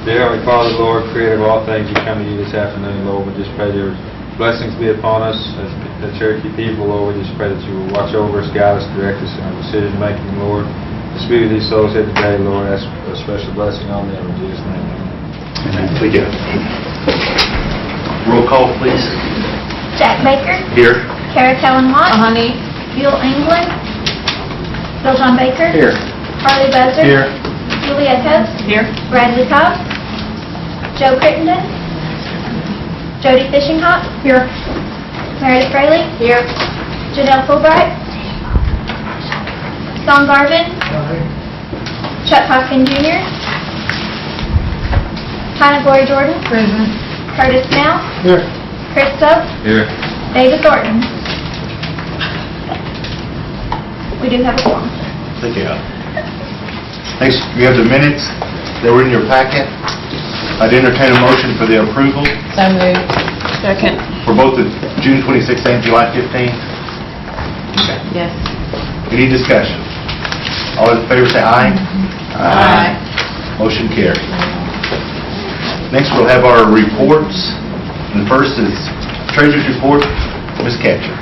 Dear Heavenly Father, Lord, creator of all things, we come to you this afternoon, Lord. We just pray your blessings be upon us as the Cherokee people, Lord. We just pray that you will watch over us, guide us, direct us in our decision making, Lord. Just be with these souls here today, Lord. Ask a special blessing on them in Jesus' name. Amen. We do. Roll call, please. Jack Baker. Here. Kara Kellen Watt. Honey. Bill England. Bill John Baker. Here. Harley Buzzer. Here. Julia Coates. Here. Bradley Cox. Joe Crittenden. Jody Fishinghawk. Here. Meredith Fraley. Here. Janelle Fulbright. Don Garvin. Chuck Hopkins Jr. Hannah Glory Jordan. Present. Curtis Snell. Here. Chris Stokes. Here. David Thornton. We do have a quorum. Thank you. Next, we have the minutes that were in your packet. I'd entertain a motion for the approval So moved. Second. for both the June 26th and July 15th. Yes. Any discussion? All in favor say aye. Aye. Motion carried. Next, we'll have our reports. And first is Treasurer's Report, Ms. Catcher.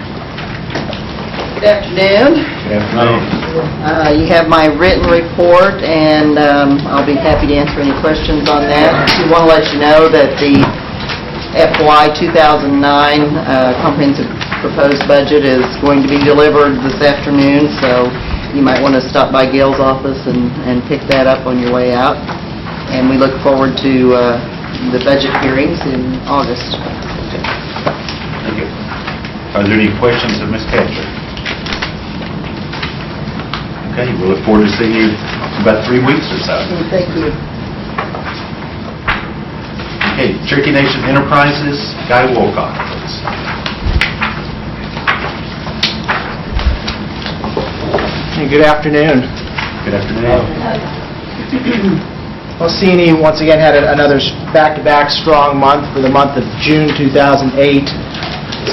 Good afternoon. Good afternoon. You have my written report, and I'll be happy to answer any questions on that. I want to let you know that the FY 2009 comprehensive proposed budget is going to be delivered this afternoon, so you might want to stop by Gail's office and pick that up on your way out. And we look forward to the budget hearings in August. Thank you. Are there any questions of Ms. Catcher? Okay, we look forward to seeing you in about 3 weeks or so. Thank you. Okay, Cherokee Nation Enterprises, Guy Wolcott, please. Hey, good afternoon. Good afternoon. Well, C&E once again had another back-to-back strong month for the month of June 2008.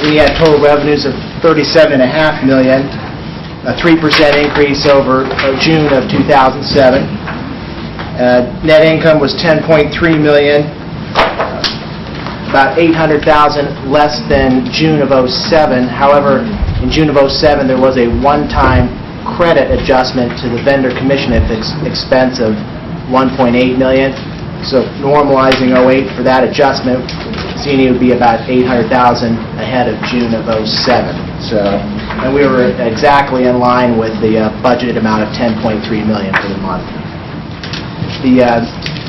We had total revenues of $37.5 million, a 3% increase over June of 2007. Net income was $10.3 million, about $800,000 less than June of 2007. However, in June of 2007, there was a one-time credit adjustment to the vendor commission expense of $1.8 million. So normalizing 2008 for that adjustment, C&E would be about $800,000 ahead of June of 2007. So, and we were exactly in line with the budgeted amount of $10.3 million for the month. The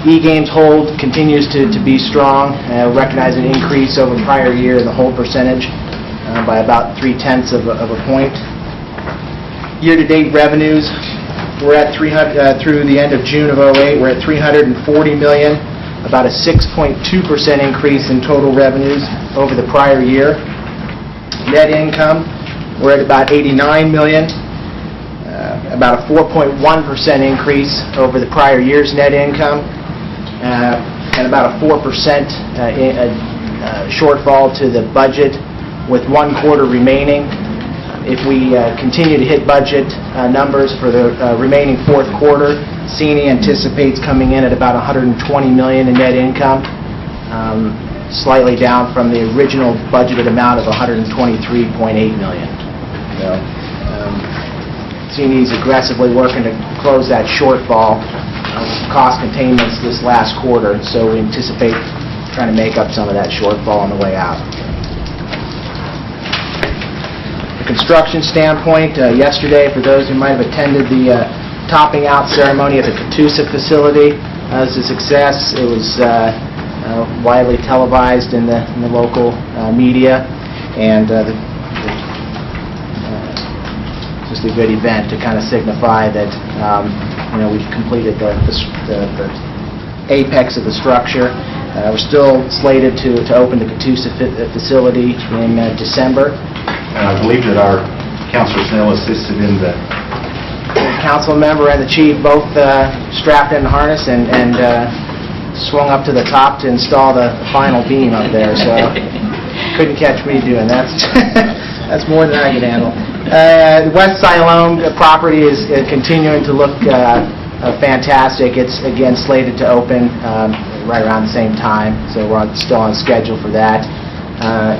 E-Games hold continues to be strong. Recognize an increase over prior year in the hold percentage by about 0.3 of a point. Year-to-date revenues, we're at through the end of June of 2008, we're at $340 million, about a 6.2% increase in total revenues over the prior year. Net income, we're at about $89 million, about a 4.1% increase over the prior year's net income, and about a 4% shortfall to the budget with 1 quarter remaining. If we continue to hit budget numbers for the remaining 4th quarter, C&E anticipates coming in at about $120 million in net income, slightly down from the original budgeted amount of $123.8 million. So, C&E is aggressively working to close that shortfall, cost containments this last quarter, so we anticipate trying to make up some of that shortfall on the way out. Construction standpoint, yesterday, for those who might have attended the topping out ceremony at the Catoosa facility, it was a success. It was widely televised in the local media, and just a good event to kind of signify that we've completed the apex of the structure. We're still slated to open the Catoosa facility in December. And I believe that our Councilor Snell assisted in the... Council member and the chief both strapped in the harness and swung up to the top to install the final beam up there, so couldn't catch me doing that. That's more than I could handle. The West Siloam property is continuing to look fantastic. It's again slated to open right around the same time, so we're still on schedule for that.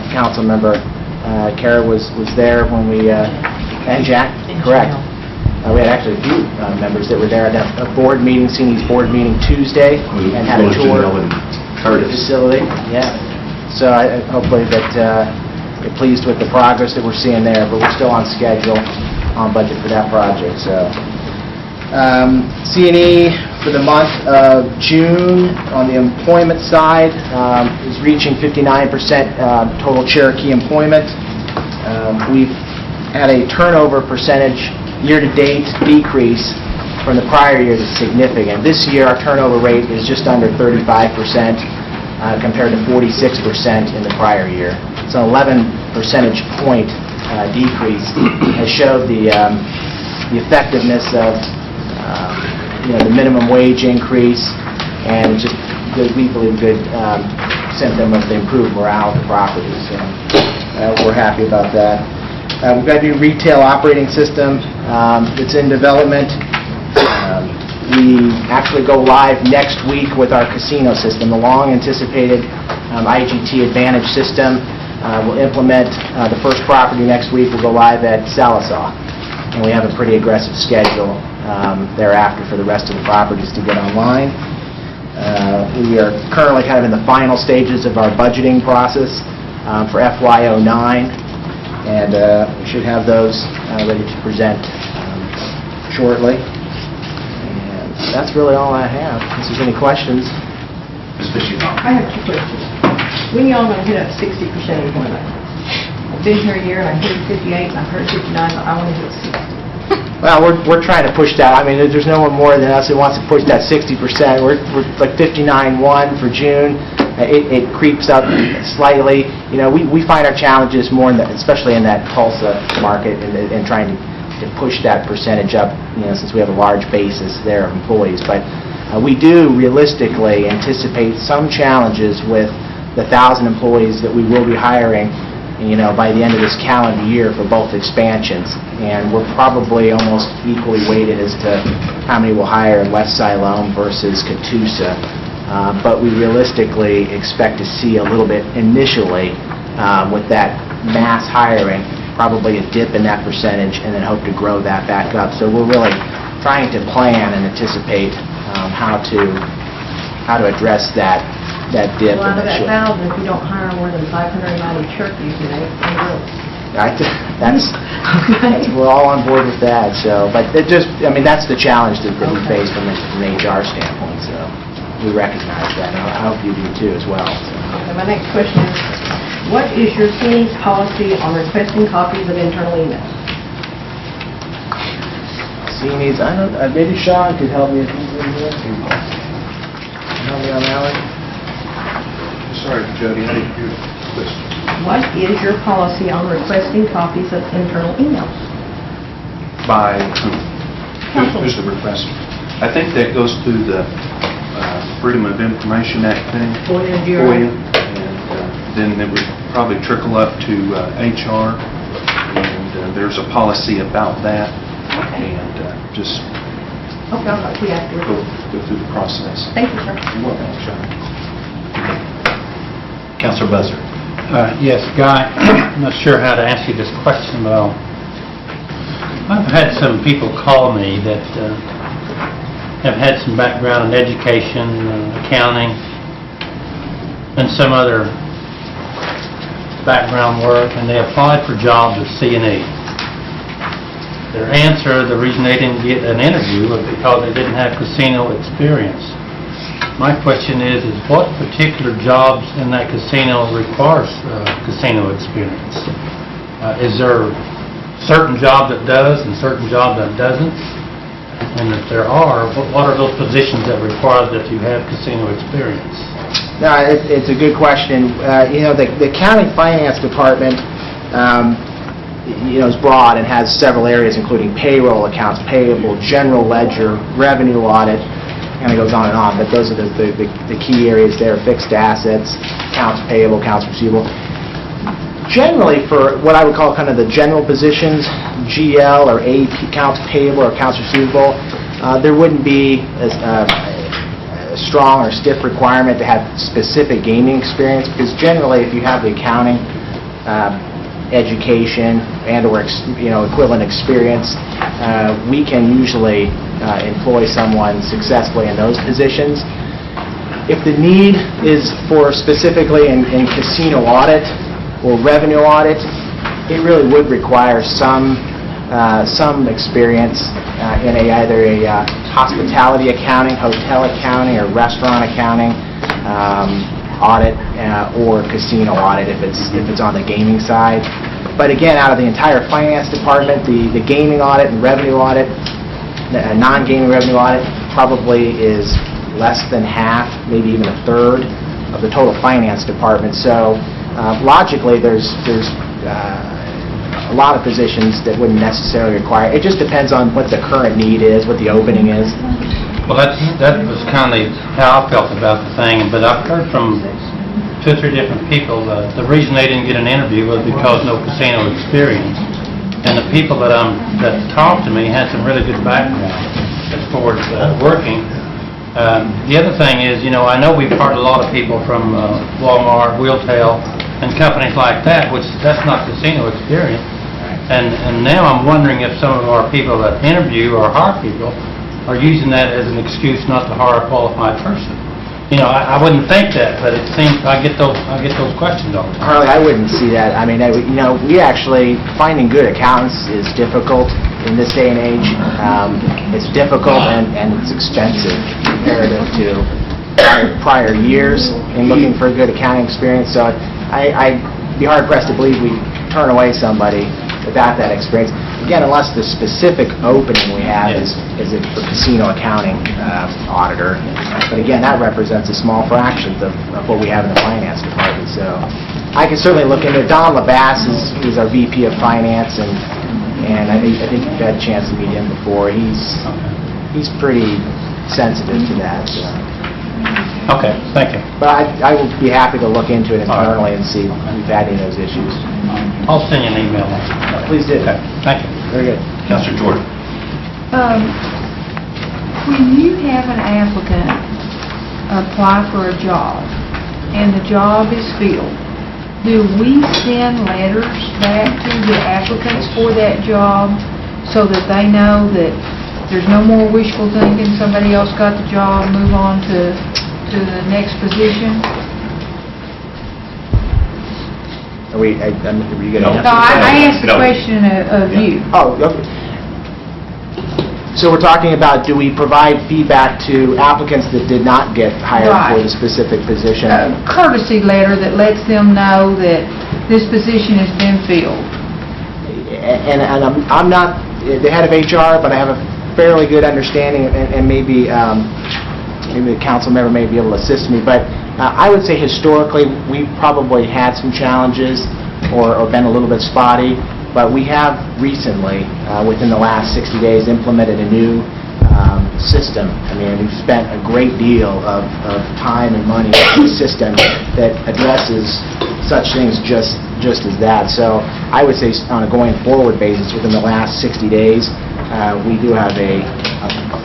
Councilmember Kara was there when we, and Jack, correct. We had actually a few members that were there at a board meeting, CNE's board meeting Tuesday, and had a tour of the facility. Yeah. So hopefully that you're pleased with the progress that we're seeing there, but we're still on schedule, on budget for that project. So CNE for the month of June on the employment side is reaching 59% total Cherokee employment. We've had a turnover percentage year-to-date decrease from the prior year that's significant. This year, our turnover rate is just under 35% compared to 46% in the prior year. It's an 11 percentage point decrease. Has showed the effectiveness of the minimum wage increase, and just good, we believe, good symptom of the improved morale of the property. So we're happy about that. We've got a new retail operating system that's in development. We actually go live next week with our casino system, the long-anticipated IGT Advantage system. We'll implement the first property next week. We'll go live at Sallisaw, and we have a pretty aggressive schedule thereafter for the rest of the properties to get online. We are currently kind of in the final stages of our budgeting process for FY09, and we should have those ready to present shortly. And that's really all I have. If there's any questions. Ms. Fisher. I have two questions. When y'all going to hit up 60% employment? I've been here a year and I hit 58 and I've heard 59, but I want to hit 60. Well, we're trying to push that. I mean, there's no one more than us that wants to push that 60%. We're like 59.1 for June. It creeps up slightly. We find our challenges more, especially in that Tulsa market, and trying to push that percentage up, since we have a large basis there of employees. But we do realistically anticipate some challenges with the 1,000 employees that we will be hiring, by the end of this calendar year for both expansions. And we're probably almost equally weighted as to how many we'll hire in West Siloam versus Catoosa. But we realistically expect to see a little bit initially with that mass hiring, probably a dip in that percentage, and then hope to grow that back up. So we're really trying to plan and anticipate how to address that dip. Well, out of that 1,000, if you don't hire more than 590 Cherokees, We're all on board with that. So, but that's the challenge that we face from an HR standpoint. So we recognize that, and I hope you do too as well. So. Okay, my next question is, what is your CNE's policy on requesting copies of internal emails? CNE's, I don't know, maybe Sean could help me. Help me on that one. Sorry, Jody, I didn't hear the question. What is your policy on requesting copies of internal emails? By who? Council. Who's the requester? I think that goes through the Freedom of Information Act thing. FOIA. And then it would probably trickle up to HR, and there's a policy about that. Okay. And just Okay, I'll talk to you afterwards. go through the process. Thank you, sir. You're welcome, Sean. Councilor Buzzer. Yes, Guy, I'm not sure how to answer this question, but I've had some people call me that have had some background in education, accounting, and some other background work, and they applied for jobs at CNE. Their answer, the reason they didn't get an interview was because they didn't have casino experience. My question is what particular jobs in that casino requires casino experience? Is there certain job that does and certain job that doesn't? And if there are, what are those positions that require that you have casino experience? No, it's a good question. The county finance department, is broad and has several areas, including payroll, accounts payable, general ledger, revenue audit. Kind of goes on and on, but those are the key areas there: fixed assets, accounts payable, accounts receivable. Generally, for what I would call kind of the general positions, GL or AP, accounts payable or accounts receivable, there wouldn't be a strong or stiff requirement to have specific gaming experience, because generally, if you have the accounting, education, and/or equivalent experience, we can usually employ someone successfully in those positions. If the need is for specifically in casino audit or revenue audit, it really would require some experience in either a hospitality accounting, hotel accounting, or restaurant accounting audit or casino audit if it's on the gaming side. But again, out of the entire finance department, the gaming audit and revenue audit, non-gaming revenue audit probably is less than half, maybe even a third of the total finance department. So logically, there's a lot of positions that wouldn't necessarily require. It just depends on what the current need is, what the opening is. Well, that was kind of how I felt about the thing, but I've heard from 2 or 3 different people that the reason they didn't get an interview was because no casino experience. And the people that talked to me had some really good background as far as working. The other thing is, I know we've hired a lot of people from Walmart, Wheeltail, and companies like that, which that's not casino experience. And now I'm wondering if some of our people that interview or hire people are using that as an excuse not to hire a qualified person. I wouldn't think that, but it seems I get those questions all the time. Harley, I wouldn't see that. I mean, we actually, finding good accountants is difficult in this day and age. It's difficult and it's expensive comparative to prior years in looking for a good accounting experience. So I'd be hard-pressed to believe we turn away somebody without that experience. Again, unless the specific opening we have is for casino accounting auditor. But again, that represents a small fraction of what we have in the finance department. So I can certainly look into it. Don LaBasse is our VP of Finance, and I think you've had a chance to meet him before. He's pretty sensitive to that. So. Okay, thank you. But I will be happy to look into it internally and see if we've had any of those issues. I'll send you an email. Please do. Okay, thank you. Very good. Counselor Jordan. When you have an applicant apply for a job and the job is filled, do we send letters back to the applicants for that job so that they know that there's no more wishful thinking, somebody else got the job, move on to the next position? Are you going to No. No, I asked the No. question of you. Oh, okay. So we're talking about, do we provide feedback to applicants that did not get hired for Right. the specific position? A courtesy letter that lets them know that this position has been filled. And I'm not the head of HR, but I have a fairly good understanding, and maybe the council member may be able to assist me, but I would say historically we've probably had some challenges or been a little bit spotty, but we have recently, within the last 60 days, implemented a new system. I mean, we've spent a great deal of time and money on a system that addresses such things just as that. So I would say on a going forward basis, within the last 60 days, we do have a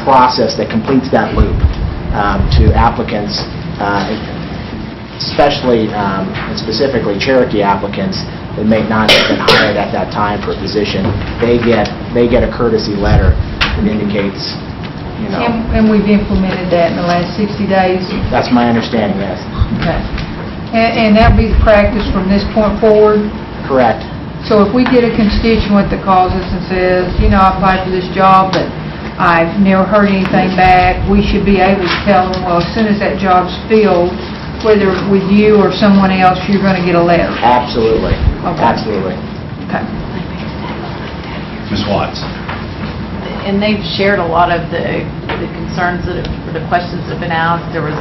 process that completes that loop to applicants, especially and specifically Cherokee applicants that may not have been hired at that time for a position. They get a courtesy letter that indicates, And we've implemented that in the last 60 days? That's my understanding, yes. Okay. And that'll be the practice from this point forward? Correct. So if we get a constituent that calls us and says, I applied for this job, but I've never heard anything back, we should be able to tell them, well, as soon as that job's filled, whether with you or someone else, you're going to get a letter. Absolutely. Okay. Absolutely. Okay. Ms. Watts. And they've shared a lot of the concerns or the questions that have been asked. There was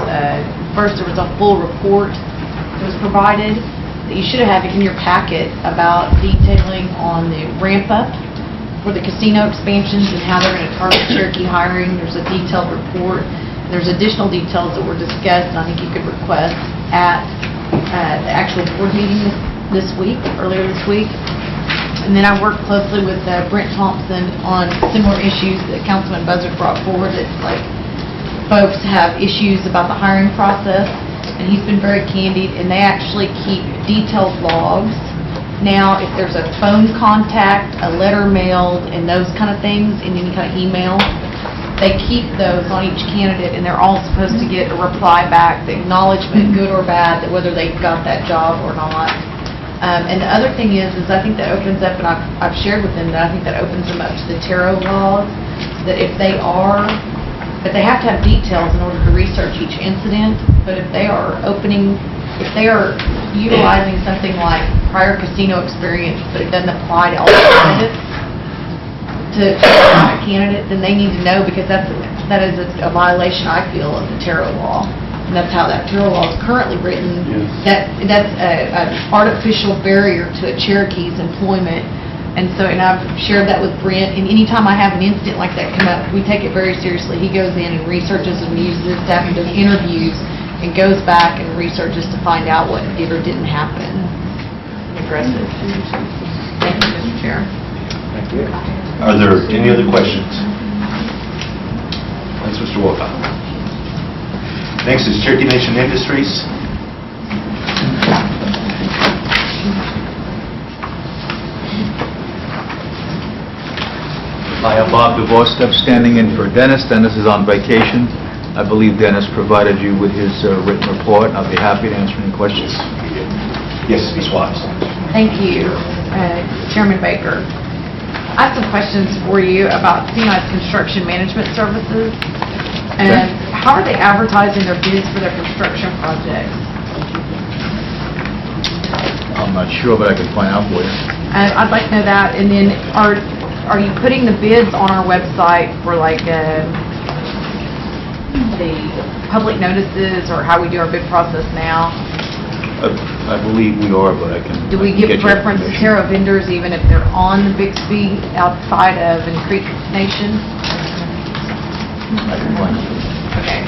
first there was a full report that was provided that you should have in your packet about detailing on the ramp up for the casino expansions and how they're going to target Cherokee hiring. There's a detailed report. There's additional details that were discussed, and I think you could request at the actual board meeting earlier this week. And then I worked closely with Brent Thompson on similar issues that Councilman Buzzard brought forward. It's like folks have issues about the hiring process, and he's been very candid, and they actually keep detailed logs. Now, if there's a phone contact, a letter mailed, and those kind of things, and any kind of email, they keep those on each candidate, and they're all supposed to get a reply back, the acknowledgement, good or bad, that whether they got that job or not. And the other thing is I think that opens up, and I've shared with them that I think that opens them up to the tarot laws, that if they have to have details in order to research each incident, but if they are utilizing something like prior casino experience, but it doesn't apply to all the candidates, to a candidate, then they need to know, because that is a violation, I feel, of the tarot law. And that's how that tarot law is currently written. That's an artificial barrier to a Cherokee's employment. And I've shared that with Brent, and anytime I have an incident like that come up, we take it very seriously. He goes in and researches and uses this staff and does interviews and goes back and researches to find out what did or didn't happen. Aggressive. Thank you, Mr. Chair. Thank you. Are there any other questions? Thanks, Mr. Wolcott. Next is Cherokee Nation Industries. I am Bob DeVos, standing in for Dennis. Dennis is on vacation. I believe Dennis provided you with his written report. I'll be happy to answer any questions. Yes, Ms. Watts. Thank you, Chairman Baker. I have some questions for you about CNI's construction management services. And how are they advertising their bids for their construction projects? I'm not sure, but I can find out for you. I'd like to know that. And then are you putting the bids on our website for like the public notices, or how we do our bid process now? I believe we are, but I can Do we give preference to tarot vendors even if they're on the Bixby outside of Accreditation? I can find out. Okay.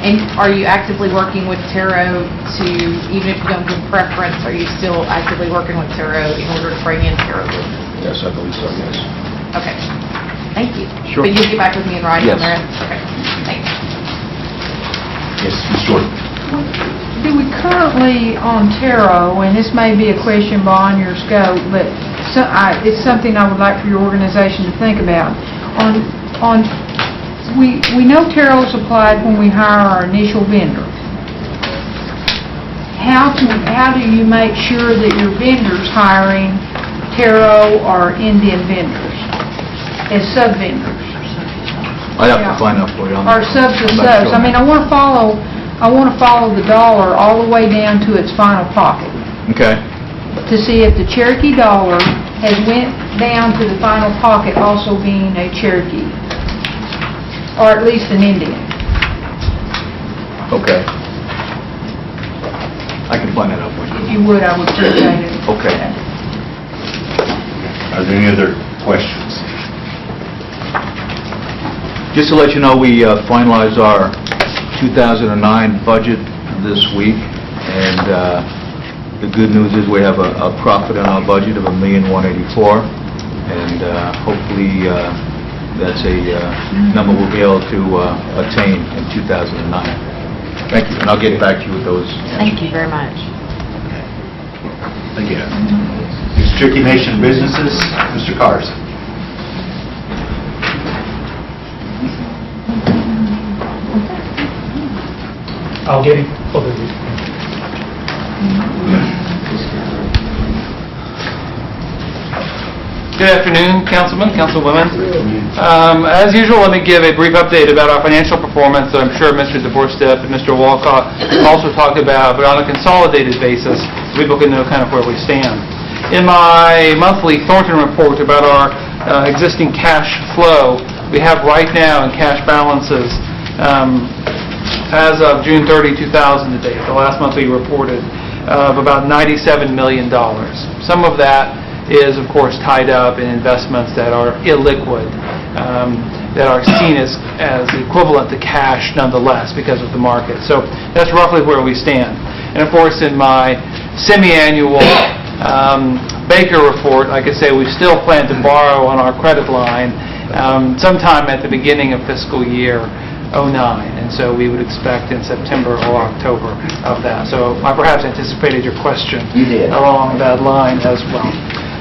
And are you actively working with tarot to, even if you don't give preference, are you still actively working with tarot in order to bring in tarot business? Yes, I believe so, yes. Okay. Thank you. Sure. But you'll get back with me in writing on Yes. that? Okay. Thanks. Yes, Ms. Jordan. Do we currently on tarot, and this may be a question beyond your scope, but it's something I would like for your organization to think about. We know tarot is applied when we hire our initial vendor. How do you make sure that your vendors hiring tarot or Indian vendors as sub-vendors? I'd have to find out for you. Or subs to subs. I mean, I want to follow the dollar all the way down to its final pocket Okay. to see if the Cherokee dollar has went down to the final pocket also being a Cherokee, or at least an Indian. Okay. I can find that out for you. If you would, I would appreciate it. Okay. Are there any other questions? Just to let you know, we finalized our 2009 budget this week, and the good news is we have a profit in our budget of $1,184,000, and hopefully that's a number we'll be able to attain in 2009. Thank you, and I'll get back to you with those answers. Thank you very much. Thank you. Next, Cherokee Nation Businesses, Mr. Carson. I'll get him. Good afternoon, Councilmen, Councilwomen. As usual, let me give a brief update about our financial performance that I'm sure Mr. DeVorstep and Mr. Walcott also talked about, but on a consolidated basis, people can know kind of where we stand. In my monthly Thornton report about our existing cash flow, we have right now in cash balances as of June 30, 2000 to date, the last month we reported, of about $97 million. Some of that is, of course, tied up in investments that are illiquid, that are seen as equivalent to cash nonetheless because of the market. So that's roughly where we stand. And, of course, in my semi-annual Baker report, I could say we still plan to borrow on our credit line sometime at the beginning of fiscal year and so we would expect in September or October of that. So I perhaps anticipated your question. You did. Along that line as well.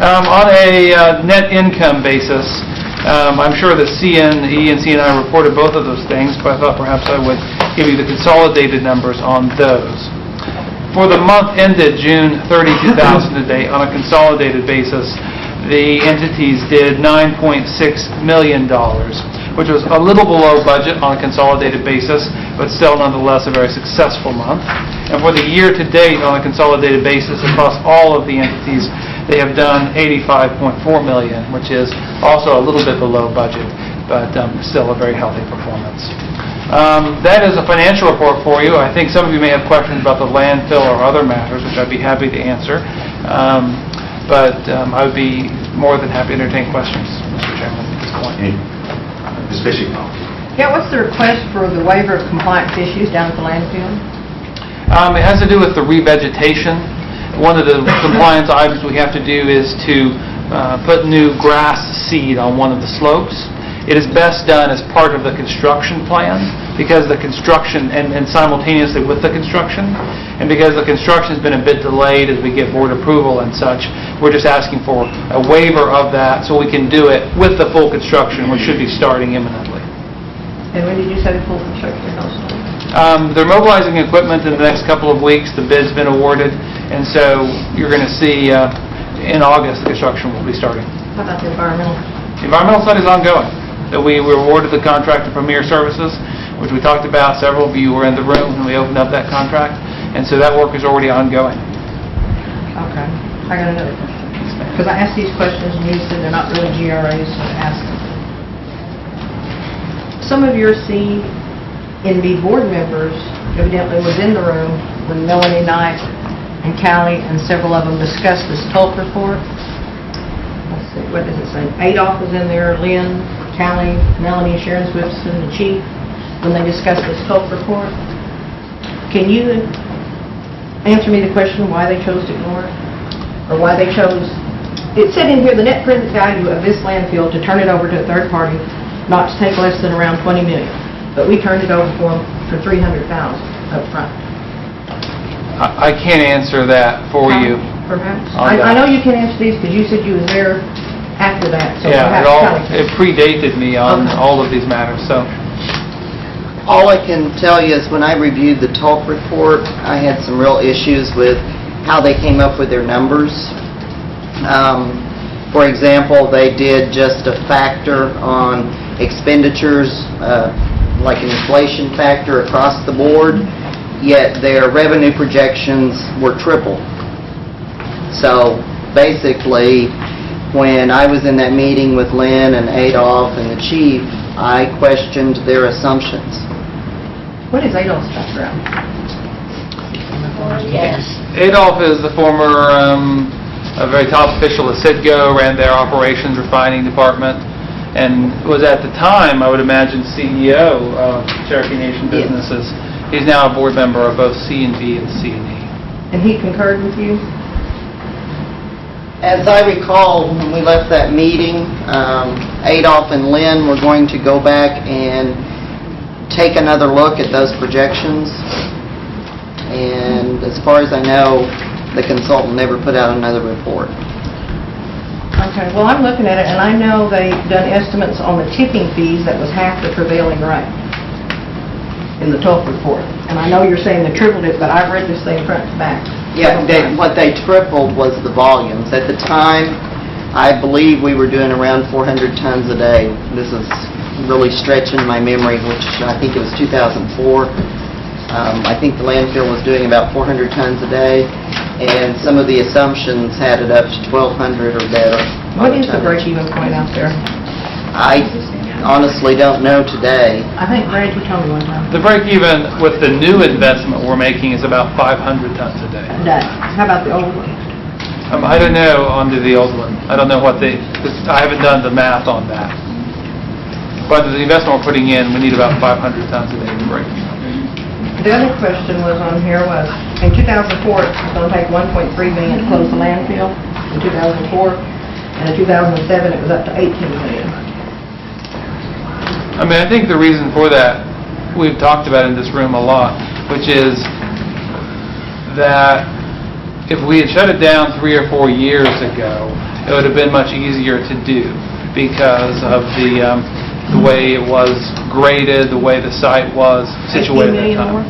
On a net income basis, I'm sure the CNE and CNI reported both of those things, but I thought perhaps I would give you the consolidated numbers on those. For the month ended June 30, 2008, on a consolidated basis, the entities did $9.6 million, which was a little below budget on a consolidated basis, but still nonetheless a very successful month. And for the year-to-date on a consolidated basis across all of the entities, they have done $85.4 million, which is also a little bit below budget, but still a very healthy performance. That is a financial report for you. I think some of you may have questions about the landfill or other matters, which I'd be happy to answer. But I would be more than happy to entertain questions, Mr. Chairman, at this point. Ms. Fishing. Yeah, what's the request for the waiver of compliance issues down at the landfill? It has to do with the revegetation. One of the compliance items we have to do is to put new grass seed on one of the slopes. It is best done as part of the construction plan, because the construction, and simultaneously with the construction, and because the construction has been a bit delayed as we get board approval and such, we're just asking for a waiver of that so we can do it with the full construction, which should be starting imminently. And when did you say the full construction is going to start? They're mobilizing equipment in the next couple of weeks. The bid's been awarded, and so you're going to see in August the construction will be starting. How about the environmental? The environmental study is ongoing. That we were awarded the contract to Premier Services, which we talked about. Several of you were in the room when we opened up that contract, and so that work is already ongoing. Okay. I got another question. Because I asked these questions and you said they're not really GRAs, so I asked them. Some of your C&B board members evidently was in the room when Melanie Knight and Callie and several of them discussed this Tulk report. Let's see, what does it say? Adolph was in there, Lynn, Callie, Melanie, Sharon Swifson, the chief, when they discussed this Tulk report. Can you answer me the question why they chose to ignore it? Or why they chose, it said in here, the net present value of this landfill to turn it over to a third party, not to take less than around $20 million. But we turned it over for them for $300,000 up front. I can't answer that for you. Perhaps. On that. I know you can answer these because you said you was there after that. So Yeah, perhaps it predated me on all of these matters, so. All I can tell you is when I reviewed the Tulk report, I had some real issues with how they came up with their numbers. For example, they did just a factor on expenditures, like an inflation factor across the board, yet their revenue projections were triple. So basically, when I was in that meeting with Lynn and Adolph and the chief, I questioned their assumptions. What is Adolph's background? Adolph is the former, a very top official at Citgo, ran their operations refining department, and was at the time, I would imagine, CEO of Cherokee Nation Businesses. He's now a board member of both C&B and C&E. And he concurred with you? As I recall, when we left that meeting, Adolph and Lynn were going to go back and take another look at those projections. And as far as I know, the consultant never put out another report. Okay, well, I'm looking at it, and I know they've done estimates on the tipping fees that was half the prevailing rate in the Tulk report. And I know you're saying they tripled it, but I've read this thing front to back. Yeah, what they tripled was the volumes. At the time, I believe we were doing around 400 tons a day. This is really stretching my memory, which I think it was 2004. I think the landfill was doing about 400 tons a day, and some of the assumptions had it up to 1,200 or better. What is the break-even point out there? I honestly don't know today. I think, Brad, you told me one time. The break-even with the new investment we're making is about 500 tons a day. How about the old one? I don't know under the old one. I don't know what I haven't done the math on that. But the investment we're putting in, we need about 500 tons a day to break even. The other question was on here was, in 2004, it was going to take $1.3 million to close the landfill in 2004, and in 2007, it was up to $18 million. I mean, I think the reason for that we've talked about in this room a lot, which is that if we had shut it down 3 or 4 years ago, it would have been much easier to do because of the way it was graded, the way the site was situated at the time.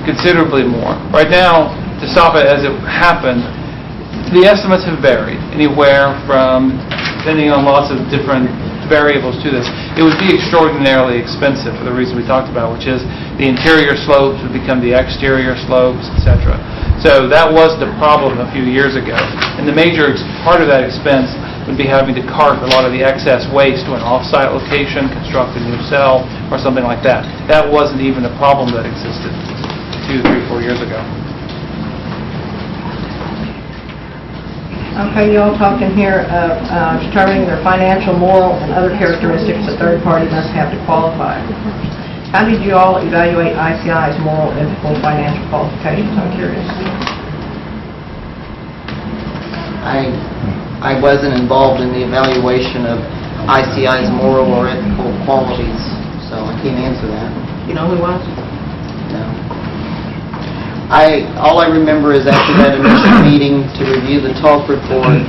Considerably more. Right now, to stop it as it happened, the estimates have varied, anywhere from, depending on lots of different variables to this. It would be extraordinarily expensive for the reason we talked about, which is the interior slopes would become the exterior slopes, etc. So that was the problem a few years ago. And the major part of that expense would be having to cart a lot of the excess waste to an off-site location, construct a new cell, or something like that. That wasn't even a problem that existed 2, 3, 4 years ago. Okay, you all talking here of determining their financial, moral, and other characteristics a third party must have to qualify. How did you all evaluate ICI's moral, ethical, financial qualifications? I'm curious. I wasn't involved in the evaluation of ICI's moral or ethical qualities, so I can't answer that. You know who was? No. All I remember is after that initial meeting to review the talk report,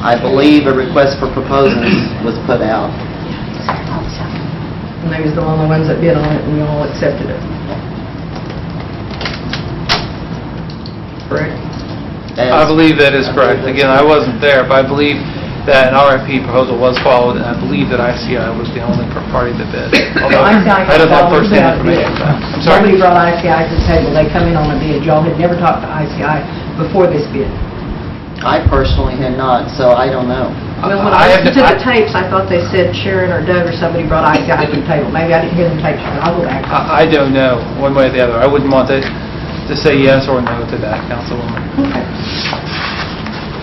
I believe a request for proposals was put out. And they was the only ones that bid on it, and you all accepted it. Correct? I believe that is correct. Again, I wasn't there, but I believe that an RFP proposal was followed, and I believe that ICI was the only party that bid. Although I don't have first-hand information. I'm sorry? Nobody brought ICI to the table. They come in on a bid. Y'all had never talked to ICI before this bid. I personally had not, so I don't know. Well, when I listened to the tapes, I thought they said Sharon or Doug or somebody brought ICI to the table. Maybe I didn't hear them tapes, but I'll go back. I don't know, one way or the other. I wouldn't want to say yes or no to that, Councilwoman. Okay.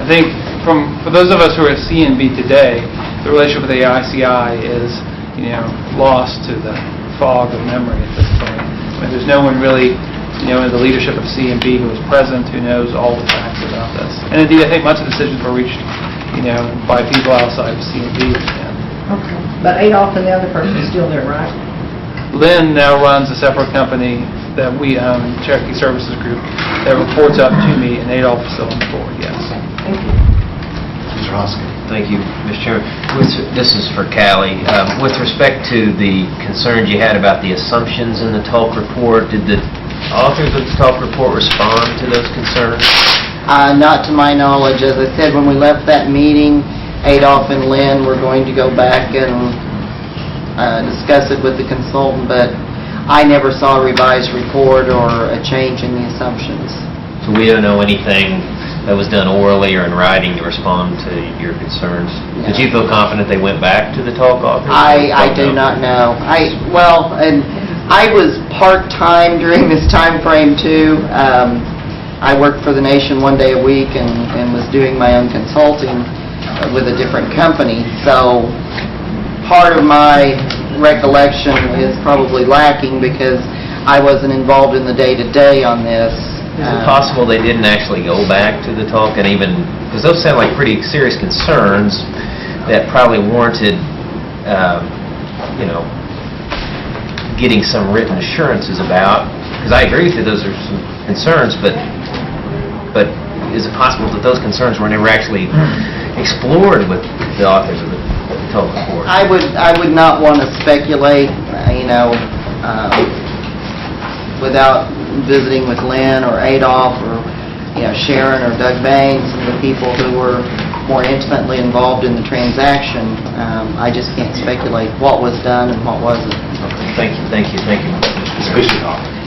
I think for those of us who are at C&B today, the relationship with the ICI is, lost to the fog of memory at this point. I mean, there's no one really, in the leadership of C&B who is present, who knows all the facts about this. And indeed, I think much of the decisions were reached, by people outside of C&B. Okay. But Adolph and the other person is still there, right? Lynn now runs a separate company that we own, Cherokee Services Group, that reports up to me, and Adolph is still on the board, yes. Thank you. Mr. Hoskin. Thank you, Mr. Chairman. This is for Callie. With respect to the concerns you had about the assumptions in the talk report, did the authors of the talk report respond to those concerns? Not to my knowledge. As I said, when we left that meeting, Adolph and Lynn were going to go back and discuss it with the consultant, but I never saw a revised report or a change in the assumptions. So we don't know anything that was done orally or in writing to respond to your concerns? No. Did you feel confident they went back to the talk authors? I do not know. And I was part-time during this time frame too. I worked for the Nation one day a week and was doing my own consulting with a different company. So part of my recollection is probably lacking because I wasn't involved in the day-to-day on this. Is it possible they didn't actually go back to the talk and even, because those sound like pretty serious concerns that probably warranted, getting some written assurances about, because I agree with you, those are some concerns, but is it possible that those concerns were never actually explored with the authors of the talk report? I would not want to speculate, without visiting with Lynn or Adolph or Sharon or Doug Banks and the people who were more intimately involved in the transaction. I just can't speculate what was done and what wasn't. Okay, thank you.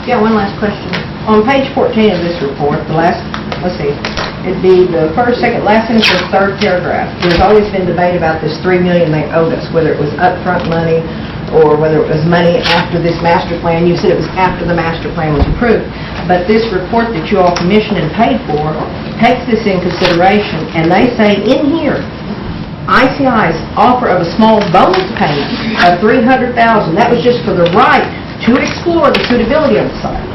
Yeah, one last question. On page 14 of this report, it'd be the first, second, last sentence of the third paragraph. There's always been debate about this $3 million they owed us, whether it was upfront money or whether it was money after this master plan. You said it was after the master plan was approved. But this report that you all commissioned and paid for takes this in consideration, and they say in here, ICI's offer of a small bonus payment of $300,000, that was just for the right to explore the suitability of the site.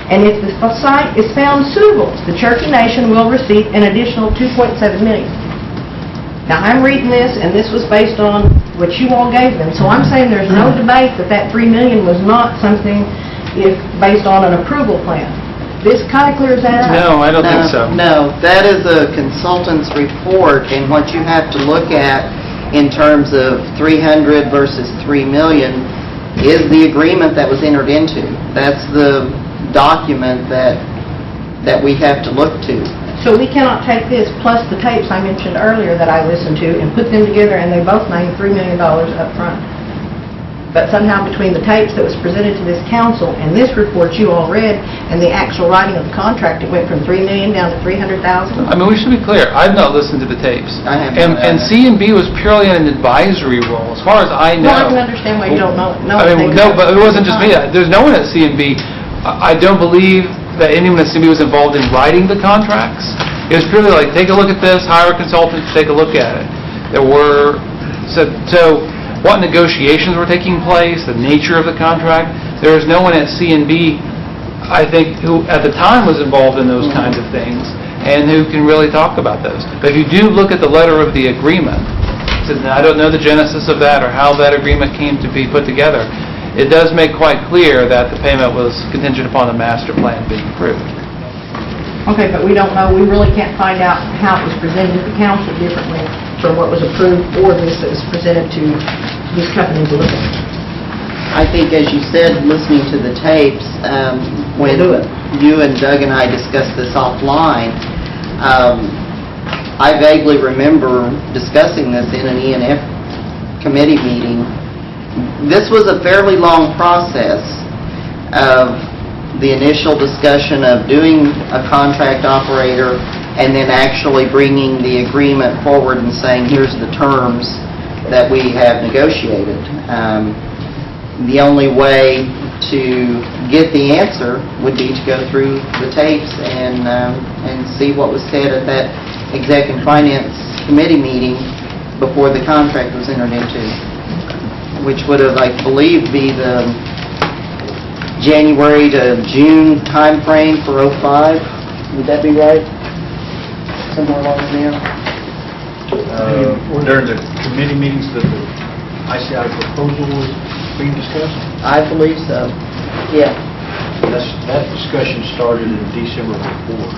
And if the site is found suitable, the Cherokee Nation will receive an additional $2.7 million. Now, I'm reading this, and this was based on which you all gave them. So I'm saying there's no debate that that $3 million was not something based on an approval plan. This kind of clears that up. No, I don't think so. No, that is a consultant's report, and what you have to look at in terms of 300 versus 3 million is the agreement that was entered into. That's the document that we have to look to. So we cannot take this plus the tapes I mentioned earlier that I listened to and put them together, and they both named $3 million up front. But somehow between the tapes that was presented to this council and this report you all read and the actual writing of the contract, it went from $3 million down to $300,000. I mean, we should be clear, I've not listened to the tapes. I haven't. And C&B was purely in an advisory role, as far as I know. Well, I can understand why you don't know. I mean, no, but it wasn't just me. There's no one at C&B. I don't believe that anyone at C&B was involved in writing the contracts. It was purely like, take a look at this, hire a consultant to take a look at it. There were, so what negotiations were taking place, the nature of the contract, there was no one at C&B, I think, who at the time was involved in those kinds of things and who can really talk about those. But if you do look at the letter of the agreement, I don't know the genesis of that or how that agreement came to be put together, it does make quite clear that the payment was contingent upon the master plan being approved. Okay, but we don't know, we really can't find out how it was presented to the council differently from what was approved or this that was presented to this company to look at. I think, as you said, listening to the tapes, when you and Doug and I discussed this offline, I vaguely remember discussing this in an E&F committee meeting. This was a fairly long process of the initial discussion of doing a contract operator and then actually bringing the agreement forward and saying, here's the terms that we have negotiated. The only way to get the answer would be to go through the tapes and see what was said at that Exec and Finance Committee meeting before the contract was entered into, which would have, I believe, be the January to June time frame for '05. Would that be right? Somewhere along there? During the committee meetings that the ICI proposal was being discussed? I believe so. Yeah. That discussion started in December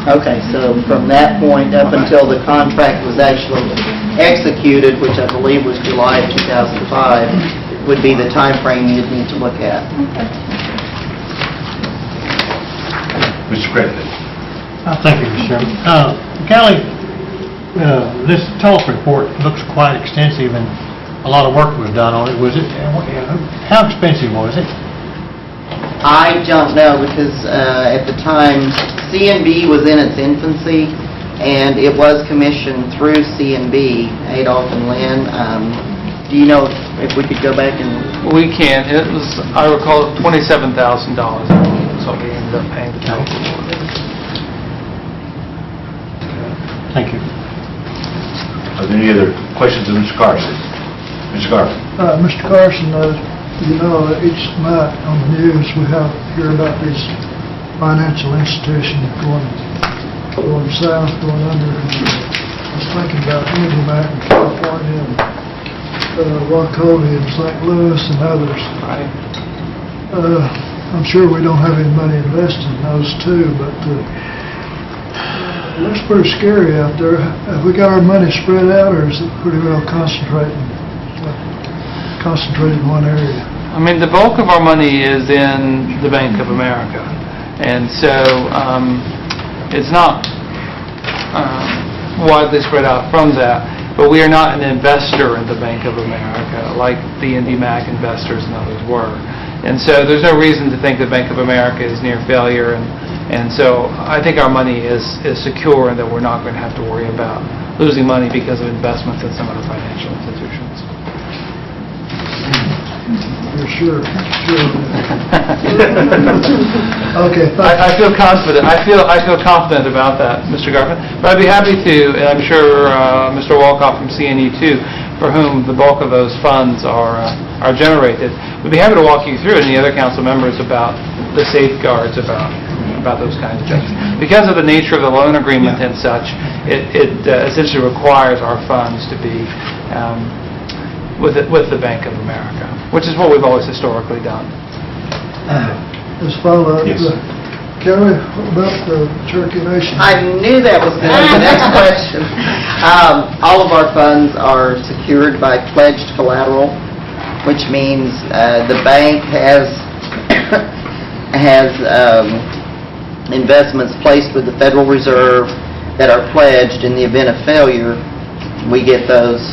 '04. Okay, so from that point up until the contract was actually executed, which I believe was July of 2005, would be the time frame you'd need to look at. Mr. Creditor. Thank you, Mr. Chairman. Callie, this TULF report looks quite extensive and a lot of work was done on it. Was it? How expensive was it? I don't know because at the time C&B was in its infancy and it was commissioned through C&B, Adolph and Lynn. Do you know if we could go back and... We can. It was, I recall, $27,000. So we ended up paying the total. Thank you. Are there any other questions of Mr. Carson? Mr. Garvin. Mr. Carson, you know, each night on the news we hear about these financial institutions going south, going under. I was thinking about IndyMac in California and Wachovia in St. Louis and others. Right. I'm sure we don't have any money invested in those too, but it looks pretty scary out there. Have we got our money spread out, or is it pretty well concentrated in one area? I mean, the bulk of our money is in the Bank of America, and so it's not widely spread out from that, but we are not an investor in the Bank of America like the IndyMac investors and others were. And so there's no reason to think that Bank of America is near failure, and so I think our money is secure and that we're not going to have to worry about losing money because of investments in some other financial institutions. You're sure. Okay. I feel confident. I feel confident about that, Mr. Garvin. But I'd be happy to, and I'm sure Mr. Walkoff from CNE too, for whom the bulk of those funds are generated. We'd be happy to walk you through, and the other council members, about the safeguards about those kinds of things. Because of the nature of the loan agreement and such, it essentially requires our funds to be with the Bank of America, which is what we've always historically done. Just follow up. Yes. Kelly, what about the Cherokee Nation? I knew that was going to be the next question. All of our funds are secured by pledged collateral, which means the bank has investments placed with the Federal Reserve that are pledged. In the event of failure, we get those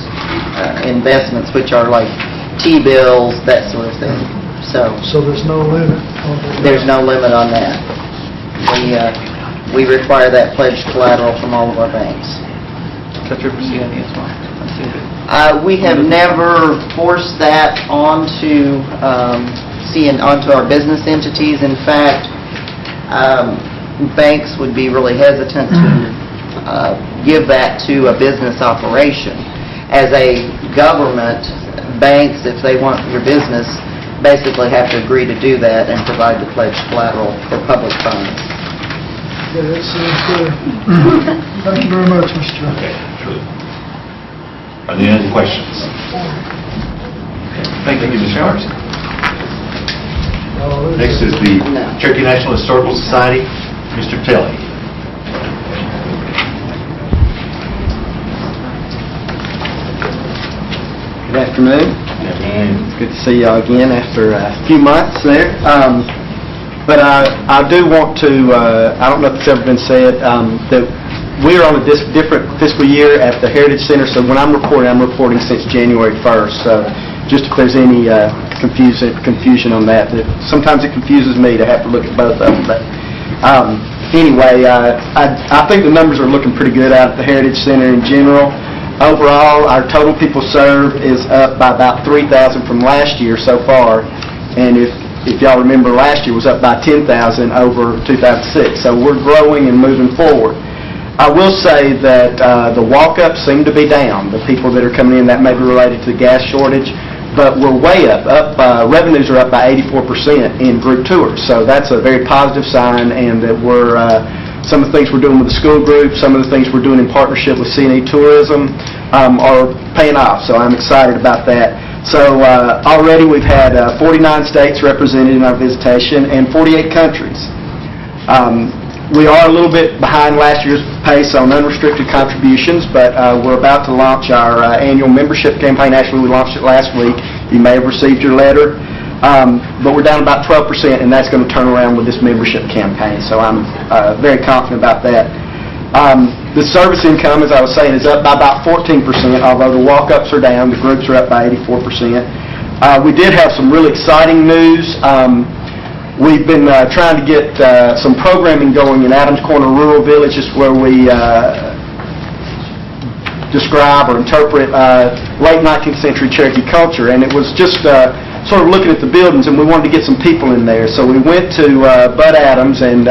investments, which are like T-bills, that sort of thing. So there's no limit on that? there's no limit on that. We require that pledged collateral from all of our banks. Is that true for CNE as well? We have never forced that onto our business entities. In fact, banks would be really hesitant to give that to a business operation. As a government, banks, if they want your business, basically have to agree to do that and provide the pledged collateral for public funds. Yeah, that seems good. Thank you very much, Mr. Chairman. Are there any other questions? Thank you, Mr. Chairman. Next is the Cherokee National Historical Society, Mr. Tilley. Good afternoon, and it's good to see y'all again after a few months there. But I do want to, I don't know if it's ever been said, that we're on a different fiscal year at the Heritage Center, so when I'm reporting since January 1st. So just if there's any confusion on that, sometimes it confuses me to have to look at both of them. But anyway, I think the numbers are looking pretty good out at the Heritage Center in general. Overall, our total people served is up by about 3,000 from last year so far, and if y'all remember, last year was up by 10,000 over 2006. So we're growing and moving forward. I will say that the walk-ups seem to be down. The people that are coming in, that may be related to the gas shortage, but we're way up. Revenues are up by 84% in group tours. So that's a very positive sign, and that we're some of the things we're doing with the school group, some of the things we're doing in partnership with CNE Tourism are paying off. So I'm excited about that. So already we've had 49 states represented in our visitation and 48 countries. We are a little bit behind last year's pace on unrestricted contributions, but we're about to launch our annual membership campaign. Actually, we launched it last week. You may have received your letter. But we're down about 12%, and that's going to turn around with this membership campaign. So I'm very confident about that. The service income, as I was saying, is up by about 14%, although the walk-ups are down. The groups are up by 84%. We did have some really exciting news. We've been trying to get some programming going in Adams Corner Rural Village, just where we describe or interpret late 19th century Cherokee culture. And it was just sort of looking at the buildings, and we wanted to get some people in there. So we went to Bud Adams and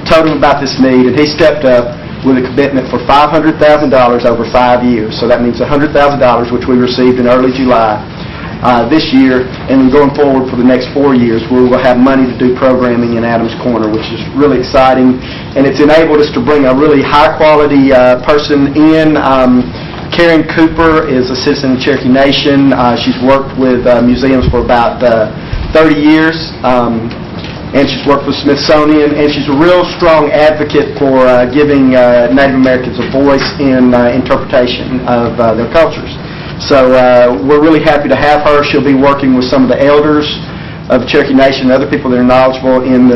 told him about this need, and he stepped up with a commitment for $500,000 over 5 years. So that means $100,000, which we received in early July this year, and then going forward for the next 4 years, we will have money to do programming in Adams Corner, which is really exciting, and it's enabled us to bring a really high-quality person in. Karen Cooper is a citizen of Cherokee Nation. She's worked with museums for about 30 years, and she's worked with Smithsonian, and she's a real strong advocate for giving Native Americans a voice in interpretation of their cultures. So we're really happy to have her. She'll be working with some of the elders of Cherokee Nation and other people that are knowledgeable in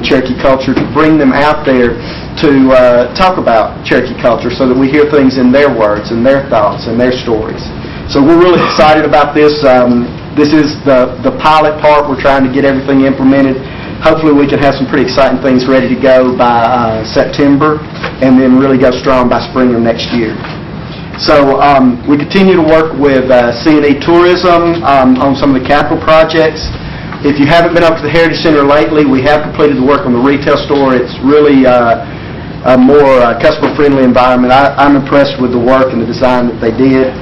Cherokee culture to bring them out there to talk about Cherokee culture so that we hear things in their words and their thoughts and their stories. So we're really excited about this. This is the pilot part. We're trying to get everything implemented. Hopefully we can have some pretty exciting things ready to go by September, and then really go strong by spring of next year. So we continue to work with CNE Tourism on some of the capital projects. If you haven't been up to the Heritage Center lately, we have completed the work on the retail store. It's really a more customer-friendly environment. I'm impressed with the work and the design that they did.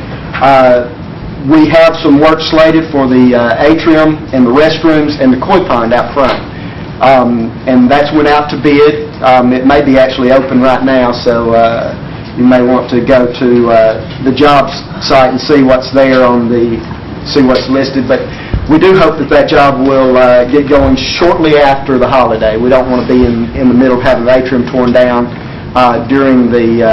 We have some work slated for the atrium and the restrooms and the koi pond out front. And that's went out to bid. It may be actually open right now, so you may want to go to the jobs site and see what's there see what's listed. But we do hope that job will get going shortly after the holiday. We don't want to be in the middle of having the atrium torn down during the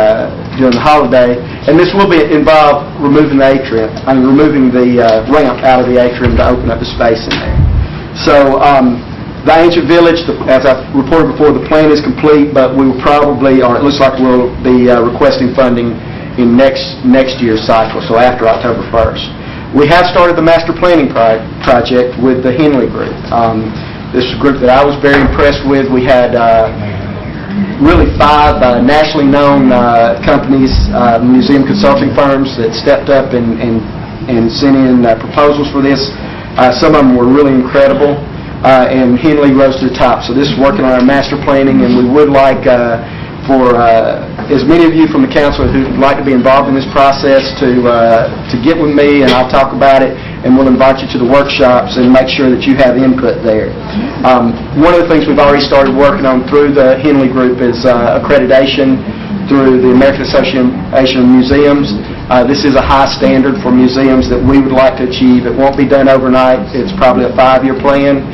holiday. And this will involve removing the atrium, removing the ramp out of the atrium to open up the space in there. So the ancient village, as I reported before, the plan is complete, but we will probably, or it looks like we'll be requesting funding in next year's cycle, so after October 1st. We have started the master planning project with the Henley Group. This is a group that I was very impressed with. We had really 5 nationally known companies, museum consulting firms that stepped up and sent in proposals for this. Some of them were really incredible, and Henley rose to the top. So this is working on our master planning, and we would like for as many of you from the council who'd like to be involved in this process to get with me, and I'll talk about it, and we'll invite you to the workshops and make sure that you have input there. One of the things we've already started working on through the Henley Group is accreditation through the American Association of Museums. This is a high standard for museums that we would like to achieve. It won't be done overnight. It's probably a 5-year plan.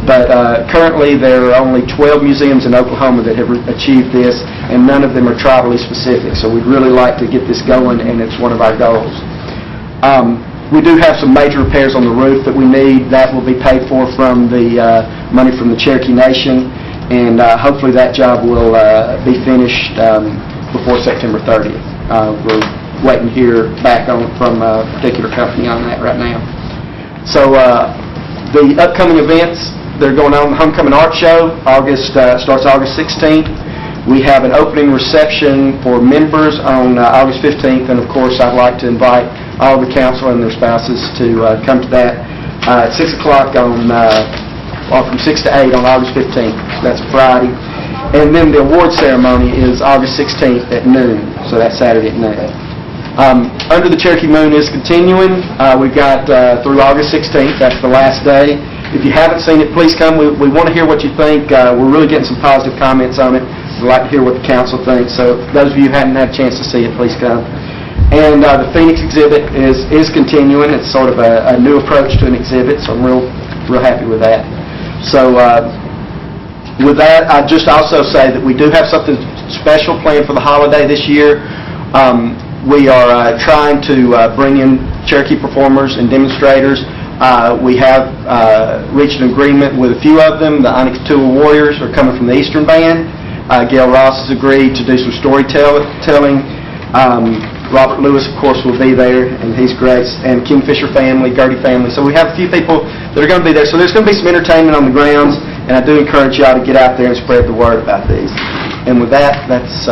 But currently there are only 12 museums in Oklahoma that have achieved this, and none of them are tribally specific. So we'd really like to get this going, and it's one of our goals. We do have some major repairs on the roof that we need. That will be paid for from the money from the Cherokee Nation, and hopefully that job will be finished before September 30th. We're waiting to hear back from a particular company on that right now. So the upcoming events, they're going on. The Homecoming Art Show starts August 16th. We have an opening reception for members on August 15th, and of course I'd like to invite all the council and their spouses to come to that at 6 o'clock from 6 to 8 on August 15th. That's a Friday. And then the award ceremony is August 16th at noon, so that's Saturday at noon. Under the Cherokee Moon is continuing. We've got through August 16th. That's the last day. If you haven't seen it, please come. We want to hear what you think. We're really getting some positive comments on it. We'd like to hear what the council thinks. So those of you who haven't had a chance to see it, please come. And the Phoenix exhibit is continuing. It's sort of a new approach to an exhibit, so I'm real happy with that. So with that, I'd just also say that we do have something special planned for the holiday this year. We are trying to bring in Cherokee performers and demonstrators. We have reached an agreement with a few of them. The Onyx Tool Warriors are coming from the Eastern Band. Gail Ross has agreed to do some storytelling. Robert Lewis, of course, will be there, and he's great. And Kingfisher family, Gertie family. So we have a few people that are going to be there. So there's going to be some entertainment on the grounds, and I do encourage y'all to get out there and spread the word about these. And with that, that's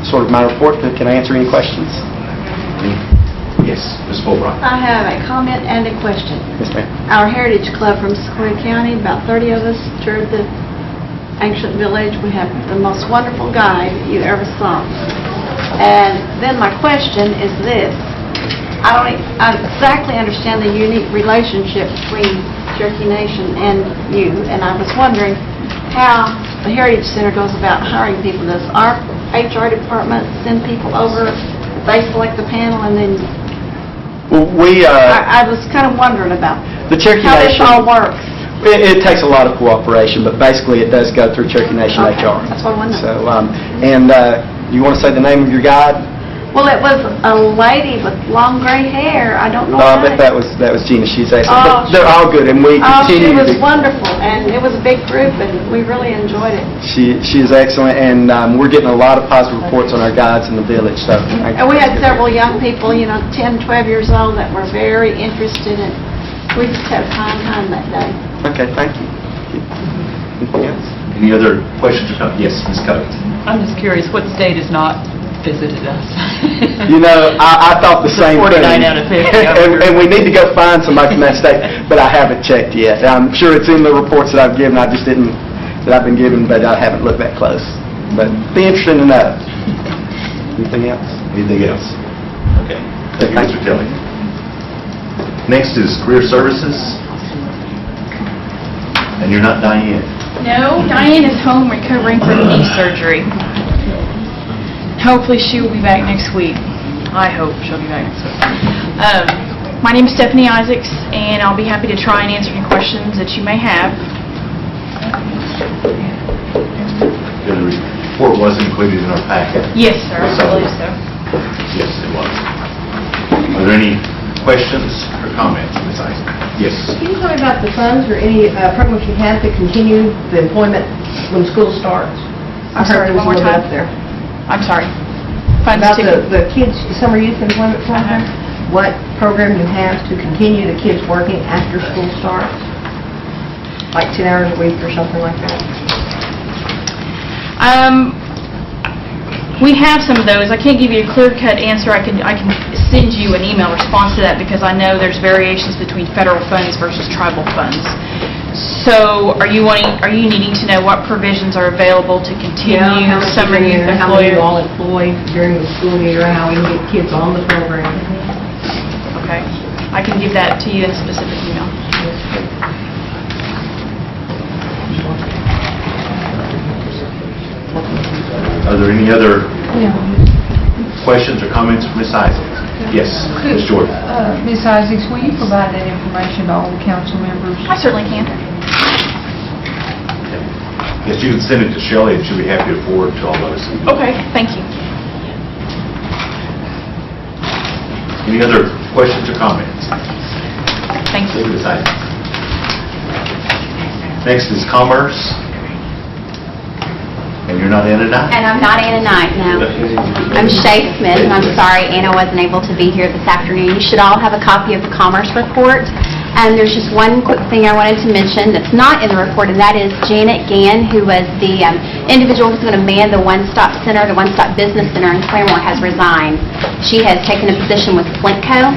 sort of my report. Can I answer any questions? Yes, Ms. Fulbright. I have a comment and a question. Yes, ma'am. Our Heritage Club from Sequoia County, about 30 of us, toured the ancient village. We have the most wonderful guide you ever saw. And then my question is this. I don't exactly understand the unique relationship between Cherokee Nation and you, and I was wondering how the Heritage Center goes about hiring people. Does our HR department send people over, they select the panel, and then... Well, I was kind of wondering about the Cherokee how Nation, this all works. It takes a lot of cooperation, but basically it does go through Cherokee Nation HR. That's what I wanted. So, you want to say the name of your guide? Well, it was a lady with long gray hair. I don't know I why. bet that was Gina. She's excellent. But they're all good, and we continue. She was wonderful, and it was a big group, and we really enjoyed it. She is excellent, and we're getting a lot of positive reports on our guides in the village. So, And we had several young people, 10, 12 years old, that were very interested, and we just had a fine time that day. Okay, thank you. Anything else? Any other questions or comments? Yes, Ms. Covington. I'm just curious, what state has not visited us? I thought the same 49 thing. out of 50. and we need to go find somebody from that state, but I haven't checked yet. I'm sure it's in the reports that I've given. I've been given, but I haven't looked that close. But be interesting to know. Anything else? Anything else? Okay. Thank you, Mr. Kelly. Next is Career Services. And you're not Diane. No, Diane is home recovering from knee surgery. hopefully she will be back next week. I hope she'll be back next week. My name is Stephanie Isaacs, and I'll be happy to try and answer any questions that you may have. The report was included in our packet. Yes, sir, I believe so. Yes, it was. Are there any questions or comments, Ms. Isaac? Yes. Can you tell me about the funds or any programs you have to continue the employment when school starts? I'm sorry, I heard there was one more a little bit time. up there. I'm sorry. Funds About to- the kids' summer youth employment program, what program you have to continue the kids working after school starts? Like 10 hours a week or something like that? We have some of those. I can't give you a clear-cut answer. I can send you an email response to that because I know there's variations between federal funds versus tribal funds. So are you needing to know what provisions are available to continue how much summer is in youth there, how many you employers? all employ during the school year, how we can get kids on the program? Okay. I can give that to you in a specific email. Are there any other questions or comments from Ms. Isaacs? Yes, Ms. Jordan. Ms. Isaacs, will you provide that information to all the council members? I certainly can. Yes, you can send it to Shelley, and she'll be happy to forward to all those. Okay, thank you. Any other questions or comments? Thank you. Ms. Isaacs. Next is Commerce. And you're not in tonight? And I'm not in tonight, no. I'm Shay Smith, and I'm sorry Anna wasn't able to be here this afternoon. You should all have a copy of the Commerce Report. And there's just one quick thing I wanted to mention that's not in the report, and that is Janet Gann, who was the individual who's going to man the One-Stop Center, the One-Stop Business Center in Claremore, has resigned. She has taken a position with Flintco.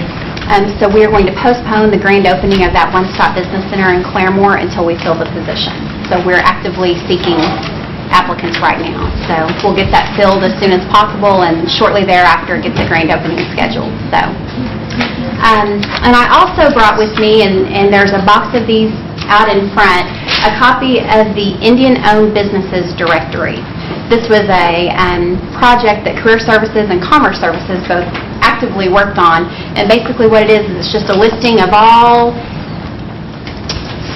So we are going to postpone the grand opening of that One-Stop Business Center in Claremore until we fill the position. So we're actively seeking applicants right now. So we'll get that filled as soon as possible, and shortly thereafter get the grand opening scheduled. So, and I also brought with me, and there's a box of these out in front, a copy of the Indian-Owned Businesses Directory. This was a project that Career Services and Commerce Services both actively worked on, and basically what it is it's just a listing of all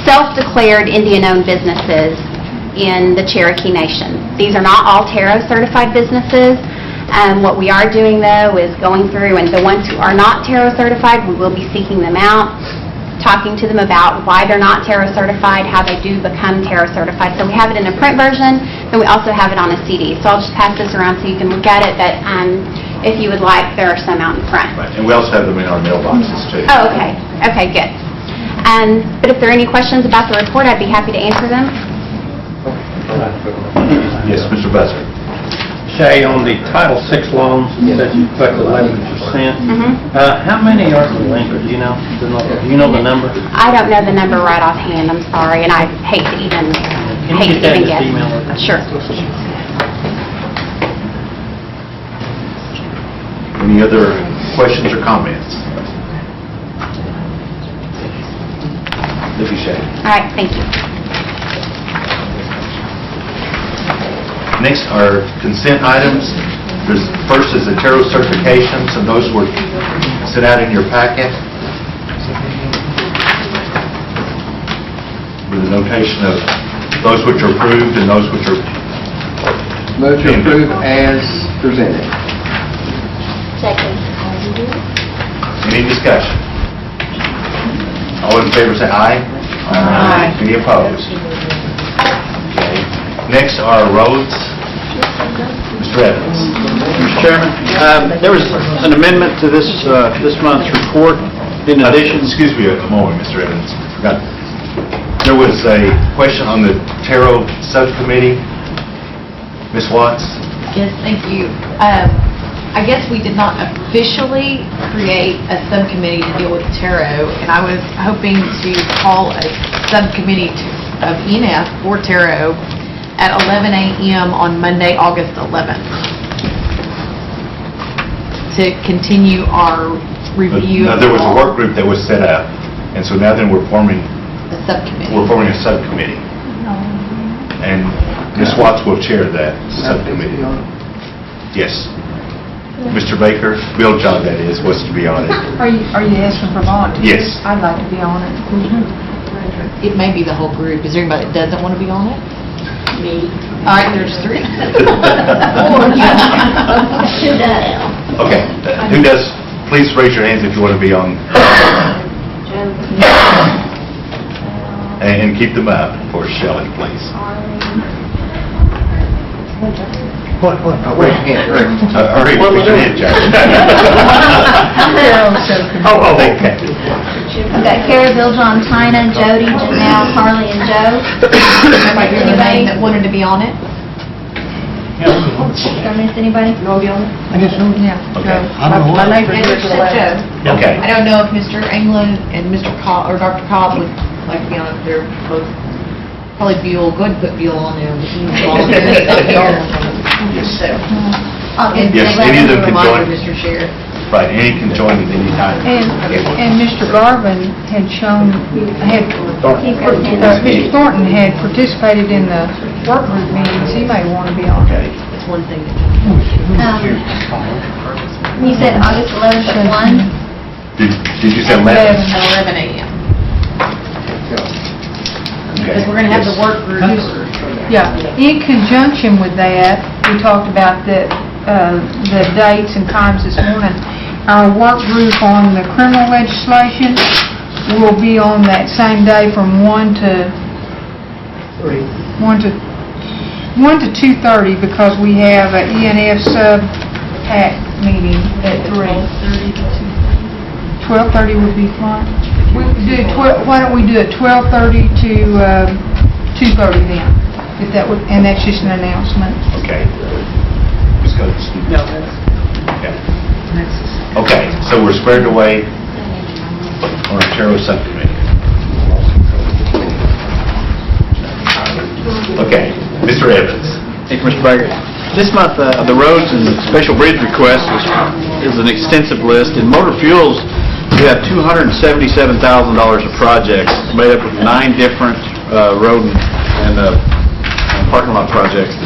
self-declared Indian-owned businesses in the Cherokee Nation. These are not all Tarot certified businesses. What we are doing, though, is going through, and the ones who are not Tarot certified, we will be seeking them out, talking to them about why they're not Tarot certified, how they do become Tarot certified. So we have it in a print version, and we also have it on a CD. So I'll just pass this around so you can look at it, but if you would like, there are some out in front. Right, and we also have them in our mailboxes, too. Oh, okay. Okay, good. But if there are any questions about the report, I'd be happy to answer them. Yes, Mr. Busser. Shay, on the Title VI loans, it says you collect 11%. How many are delinquent? Do you know? Do you know the number? I don't know the number right offhand, I'm sorry, and I hate to even guess. Email it? Sure. Any other questions or comments? Thank you, Shay. All right, thank you. Next are consent items. First is the tarot certifications, and those were sent out in your packet with a notation of those which are approved and those which are... Move to approve as presented. Second. Any discussion? All in favor say aye. Aye. Any opposed? Okay. Next are roads. Mr. Evans. Mr. Chairman, there was an amendment to this month's report in addition... Excuse me a moment, Mr. Evans. Forgot. There was a question on the tarot subcommittee. Ms. Watts? Yes, thank you. I guess we did not officially create a subcommittee to deal with tarot, and I was hoping to call a subcommittee of ENF for tarot at 11 a.m. on Monday, August 11th, to continue our review. No, there was a work group that was set up, and so now then we're forming a subcommittee. We're forming a subcommittee. And Ms. Watts will chair that subcommittee. Yes. Mr. Baker, Bill John, that is, was to be on it. Are you asking for volunteers? Yes. I'd like to be on it. It may be the whole group. Is there anybody that doesn't want to be on it? Me. All right, there's 3. Okay, who does, please raise your hands if you want to be on. And keep them up for Shelley, please. Raise your hand, Rick. Hurry, put your hand, Jack. Okay. I've got Kara, Bill, John, Tina, Jody, Janelle, Harley, and Joe. Anybody hear the name that wanted to be on it? Did I miss anybody? You want to be on it? I guess so. Yeah. Okay. My neighbor's here to the left. Joe. Okay. I don't know if Mr. England and Mr. Cobb, or Dr. Cobb would like to be on it. They're both, probably Buell, go ahead and put Buell on there. Yes. So, Yes, any of them can join. Mr. Sheriff. Right, any can join at any time. And Mr. Garvin had shown, Mr. Thornton had participated in the work group meetings. He may want to be on it. That's one thing. You said August 11th at 1? Did you say 11? At 11 a.m. Because we're going to have the work group. Yeah, in conjunction with that, we talked about the dates and times this morning. Our work group on the criminal legislation will be on that same day from 1 to 2:30 because we have an ENF sub-PAC meeting at 3. 12:30 would be fine. Why don't we do it 12:30 to 2:30 then? If that would, and that's just an announcement. Okay. Ms. Coates? No. Okay. Okay, so we're squared away on our Cherokee subcommittee. Okay, Mr. Evans. Thank you, Mr. Baker. This month, the roads and special bridge requests is an extensive list. In motor fuels, we have $277,000 of projects made up of 9 different road and parking lot projects.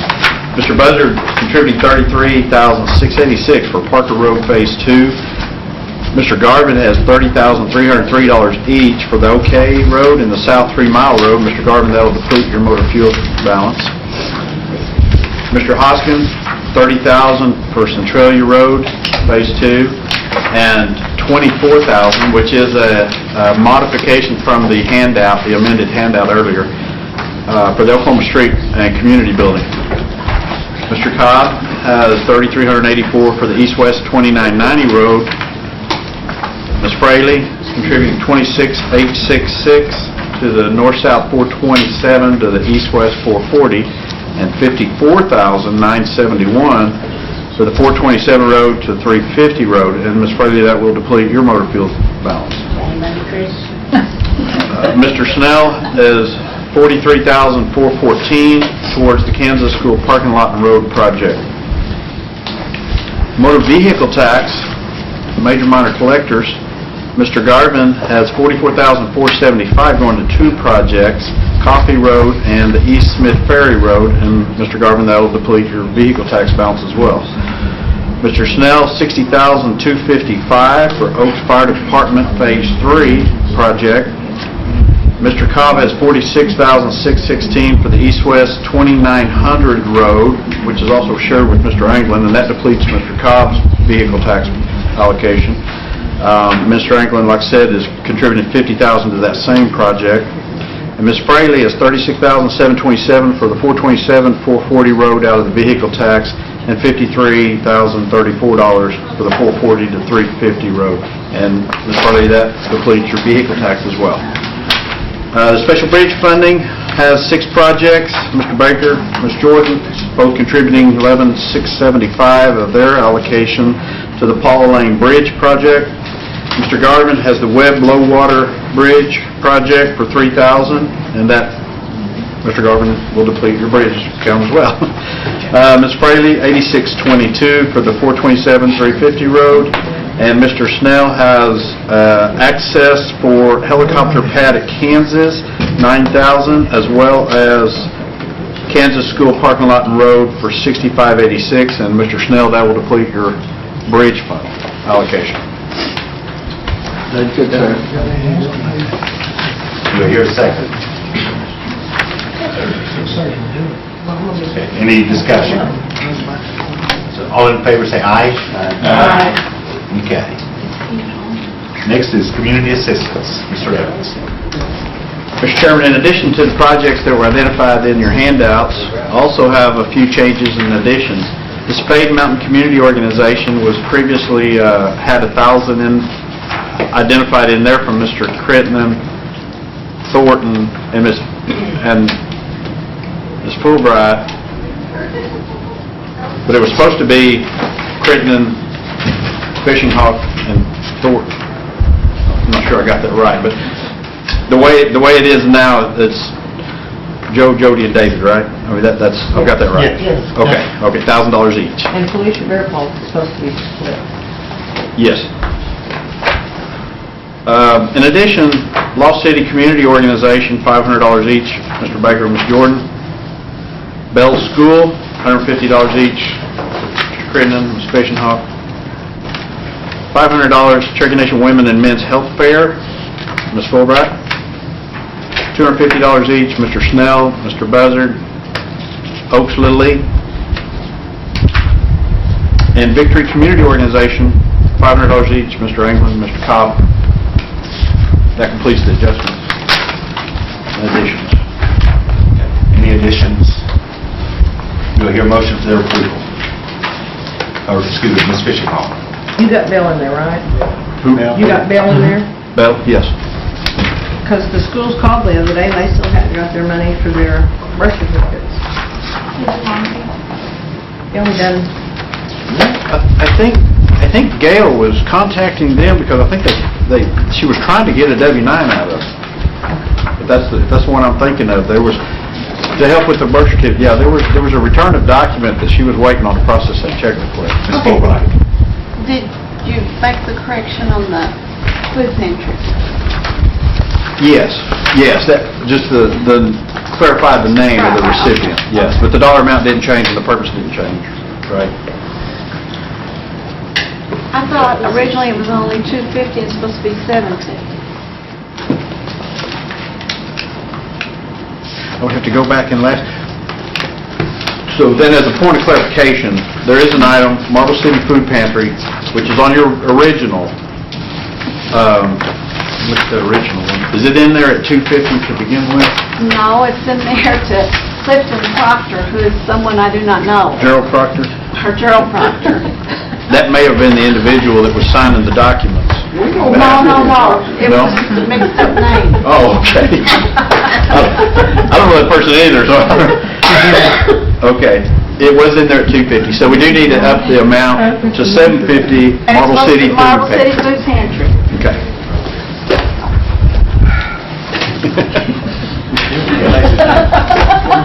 Mr. Buzzard contributing $33,686 for Parker Road Phase 2. Mr. Garvin has $30,303 each for the OK Road and the South 3 Mile Road. Mr. Garvin, that will deplete your motor fuel balance. Mr. Hoskins, $30,000 for Centralia Road Phase 2, and $24,000, which is a modification from the handout, the amended handout earlier, for the Oklahoma Street and Community Building. Mr. Cobb has $3,384 for the East-West 2990 Road. Ms. Fraley is contributing $26,866 to the North-South 427 to the East-West 440, and $54,971 for the 427 Road to 350 Road. And Ms. Fraley, that will deplete your motor fuel balance. Mr. Snell is $43,414 towards the Kansas School Parking Lot and Road project. Motor vehicle tax, major minor collectors, Mr. Garvin has $44,475 going to 2 projects, Coffee Road and the East Smith Ferry Road, and Mr. Garvin, that will deplete your vehicle tax balance as well. Mr. Snell, $60,255 for Oaks Fire Department Phase 3 project. Mr. Cobb has $46,616 for the East-West 2900 Road, which is also shared with Mr. Anglin, and that depletes Mr. Cobb's vehicle tax allocation. Mr. Anglin, like I said, is contributing $50,000 to that same project. And Ms. Fraley has $36,727 for the 427 440 Road out of the vehicle tax, and $53,034 for the 440 to 350 Road. And Ms. Fraley, that depletes your vehicle tax as well. The special bridge funding has 6 projects. Mr. Baker, Ms. Jordan, both contributing $11,675 of their allocation to the Paul Lane Bridge project. Mr. Garvin has the Webb Low Water Bridge project for $3,000, and that, Mr. Garvin, will deplete your bridge account as well. Ms. Fraley, $86,22 for the 427 350 Road. And Mr. Snell has access for helicopter pad at Kansas, $9,000, as well as Kansas School Parking Lot and Road for $65.86, and Mr. Snell, that will deplete your bridge fund allocation. That's good, sir. Do I hear a second? Okay, any discussion? So all in favor say aye. Aye. Okay. Next is community assistance. Mr. Evans. Mr. Chairman, in addition to the projects that were identified in your handouts, I also have a few changes and additions. The Spade Mountain Community Organization was previously had 1,000 identified in there from Mr. Crittenden, Thornton, and Ms. Fulbright, but it was supposed to be Crittenden, Fishing Hawk, and Thornton. I'm not sure I got that right, but the way it is now, it's Joe, Jody, and David, right? I mean, that's I've got that right. Yes. Okay, $1,000 each. And Felicia Bearpole is supposed to be split. Yes. In addition, Lost City Community Organization, $500 each, Mr. Baker and Ms. Jordan. Bell School, $150 each, Mr. Crittenden, Ms. Fishing Hawk. $500, Cherokee Nation Women and Men's Health Fair, Ms. Fulbright. $250 each, Mr. Snell, Mr. Buzzard, Oaks Little League. And Victory Community Organization, $500 each, Mr. England, Mr. Cobb. That completes the adjustments and additions. Any additions? Do I hear a motion for their approval? Or, excuse me, Ms. Fishing Hawk. You got Bill in there, right? Who? You got Bill in there? Bell, yes. Because the schools called the other day, and they still hadn't got their money for their birth certificates. They only done, I think Gail was contacting them because I think she was trying to get a W-9 out of it. But that's the one I'm thinking of. There was, to help with the birth certificate, yeah, there was a return of document that she was waiting on to process that check real quick. Ms. Fulbright. Did you make the correction on the food pantry? Yes, that, just the clarify the name of the recipient, yes. But the dollar amount didn't change and the purpose didn't change, right? I thought originally it was only $250, it's supposed to be $750. I would have to go back and so then as a point of clarification, there is an item, Marble City Food Pantry, which is on your original, what's the original one? Is it in there at $250 to begin with? No, it's in there to Clifton Proctor, who is someone I do not know. Gerald Proctor? Or Gerald Proctor. That may have been the individual that was signing the documents. No. It was just a mixed up name. Oh, okay. I don't know that person either, so. Okay. It was in there at $250, so we do need to up the amount to $750, Marble City Food Marble City Pantry. Food Pantry. Okay.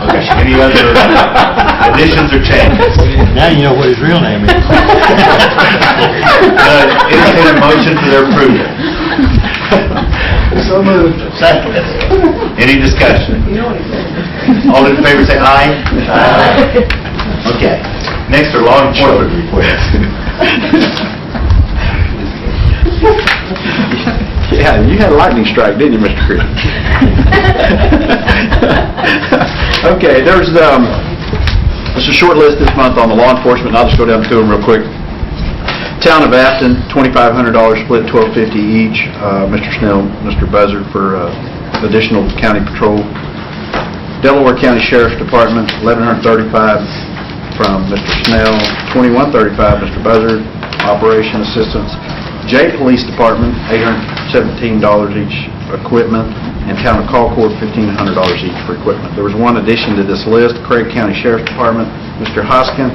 Okay, any other additions or changes? Now you know what his real name is. Entertain a motion for their approval. So moved. Second. Any discussion? All in favor say aye. Aye. Okay. Next are law enforcement requests. Yeah, you had a lightning strike, didn't you, Mr. Creed? Okay, there's a short list this month on the law enforcement, and I'll just go down through them real quick. Town of Afton, $2,500 split, $1,250 each. Mr. Snell, Mr. Buzzard for additional county patrol. Delaware County Sheriff's Department, $1,135 from Mr. Snell, $2,135 Mr. Buzzard, operation assistance. J Police Department, $817 each equipment, and Town of Colcord, $1,500 each for equipment. There was one addition to this list, Craig County Sheriff's Department, Mr. Hoskin,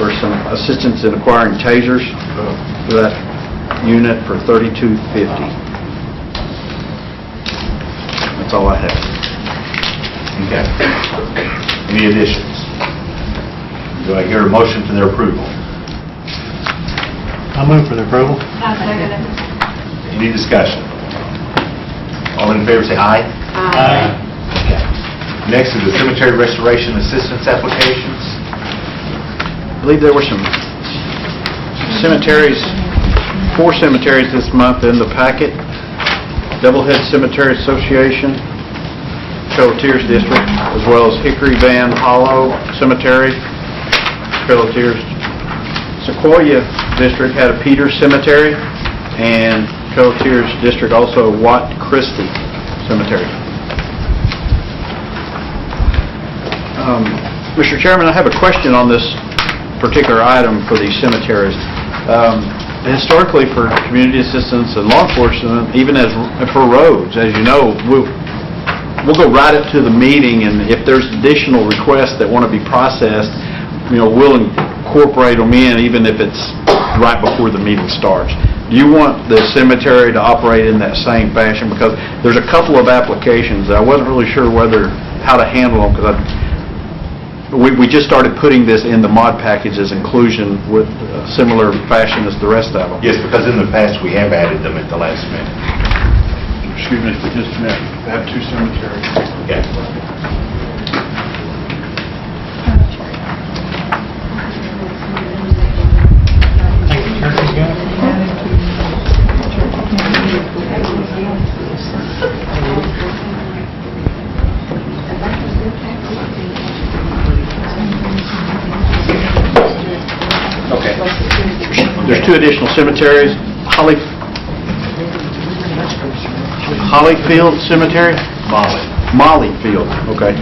for some assistance in acquiring tasers for that unit for $3,250. That's all I have. Okay. Any additions? Do I hear a motion for their approval? I move for the approval. I second it. Any discussion? All in favor say aye. Aye. Okay. Next is the cemetery restoration assistance applications. I believe there were some cemeteries, 4 cemeteries this month in the packet. Doublehead Cemetery Association, Trail District, as well as Hickory Van Hollow Cemetery, Trail Sequoia District had a Peters Cemetery, and Trail District also Watt Christie Cemetery. Mr. Chairman, I have a question on this particular item for these cemeteries. Historically, for community assistance and law enforcement, even as for roads, as you know, we'll go right up to the meeting, and if there's additional requests that want to be processed, we'll incorporate them in, even if it's right before the meeting starts. Do you want the cemetery to operate in that same fashion? Because there's a couple of applications. I wasn't really sure how to handle them, because we just started putting this in the mod package as inclusion with similar fashion as the rest of them. Yes, because in the past, we have added them at the last minute. Excuse me for just a minute. I have 2 cemeteries. Okay. Okay. There's 2 additional cemeteries. Hollyfield Cemetery? Mollyfield, okay.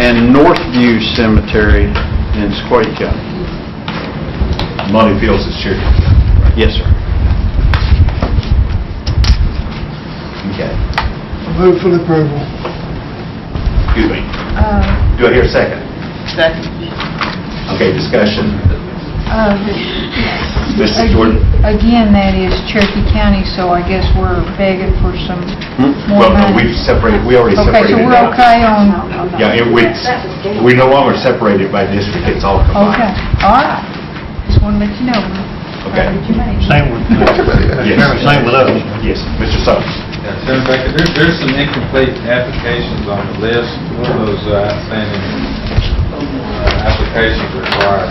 And Northview Cemetery in Sequoia County. Mollyfields is Cherokee. Yes, sir. Okay. Move for the approval. Excuse me. Do I hear a second? Second. Okay, discussion. Mrs. Jordan? Again, that is Cherokee County, so I guess we're begging for some more Well, no, money. we already separated Okay, so it we're out. okay on... Yeah, we no longer separate it by district, it's all combined. Okay, all right. Just want to let you know. Okay. Same with, Yes. same with us. Yes, Mr. Sutton. Chairman Baker, there's some incomplete applications on the list. One of those outstanding applications required.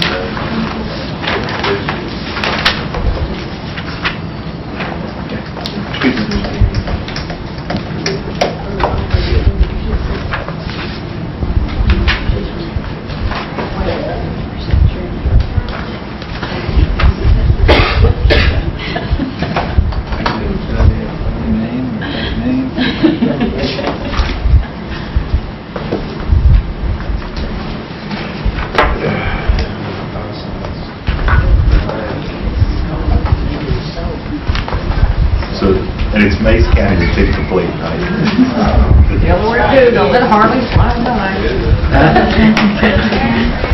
And it's Mays County that's incomplete, right? Delaware too, don't let Harley slide by.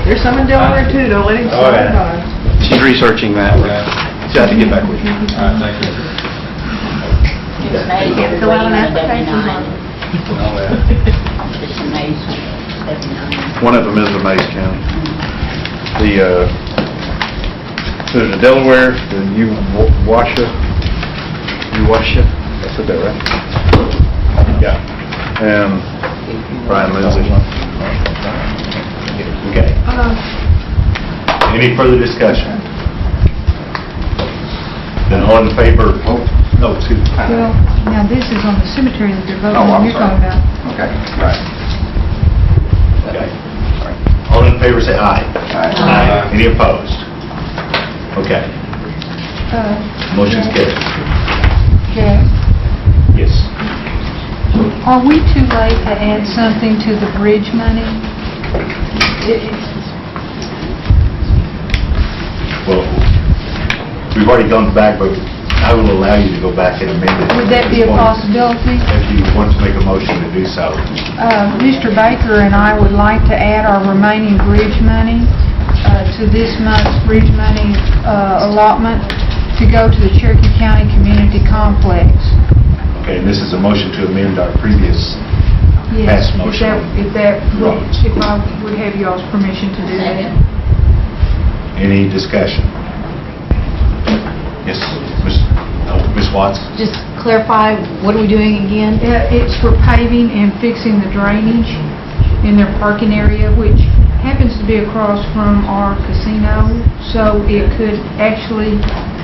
There's some in Delaware too, don't let him slide by. She's researching that. So I have to get back with you. All right, thank you. You can't fill out an application, Harley. One of them is the Mays County. There's a Delaware, the Uwasha, I said that right? Yeah. And Brian Lindsay. Okay. Any further discussion? Then all in favor, no, excuse me. Well, now this is on the cemetery that they're voting Oh, on, I'm you're sorry. talking about. Okay, right. Okay. All in favor, say aye. Aye. Any opposed? Okay. Motion's carried. Jack, Yes. are we too late to add something to the bridge money? Well, we've already gone back, but I will allow you to go back and amend it. Would that be a possibility? If you want to make a motion to do so. Mr. Baker and I would like to add our remaining bridge money to this month's bridge money allotment to go to the Cherokee County Community Complex. Okay, and this is a motion to amend our previous Yes, past motion. if I Roads. would have y'all's permission to do that. Any discussion? Yes, Ms. Watts? Just clarify, what are we doing again? It's for paving and fixing the drainage in their parking area, which happens to be across from our casino, so it could actually,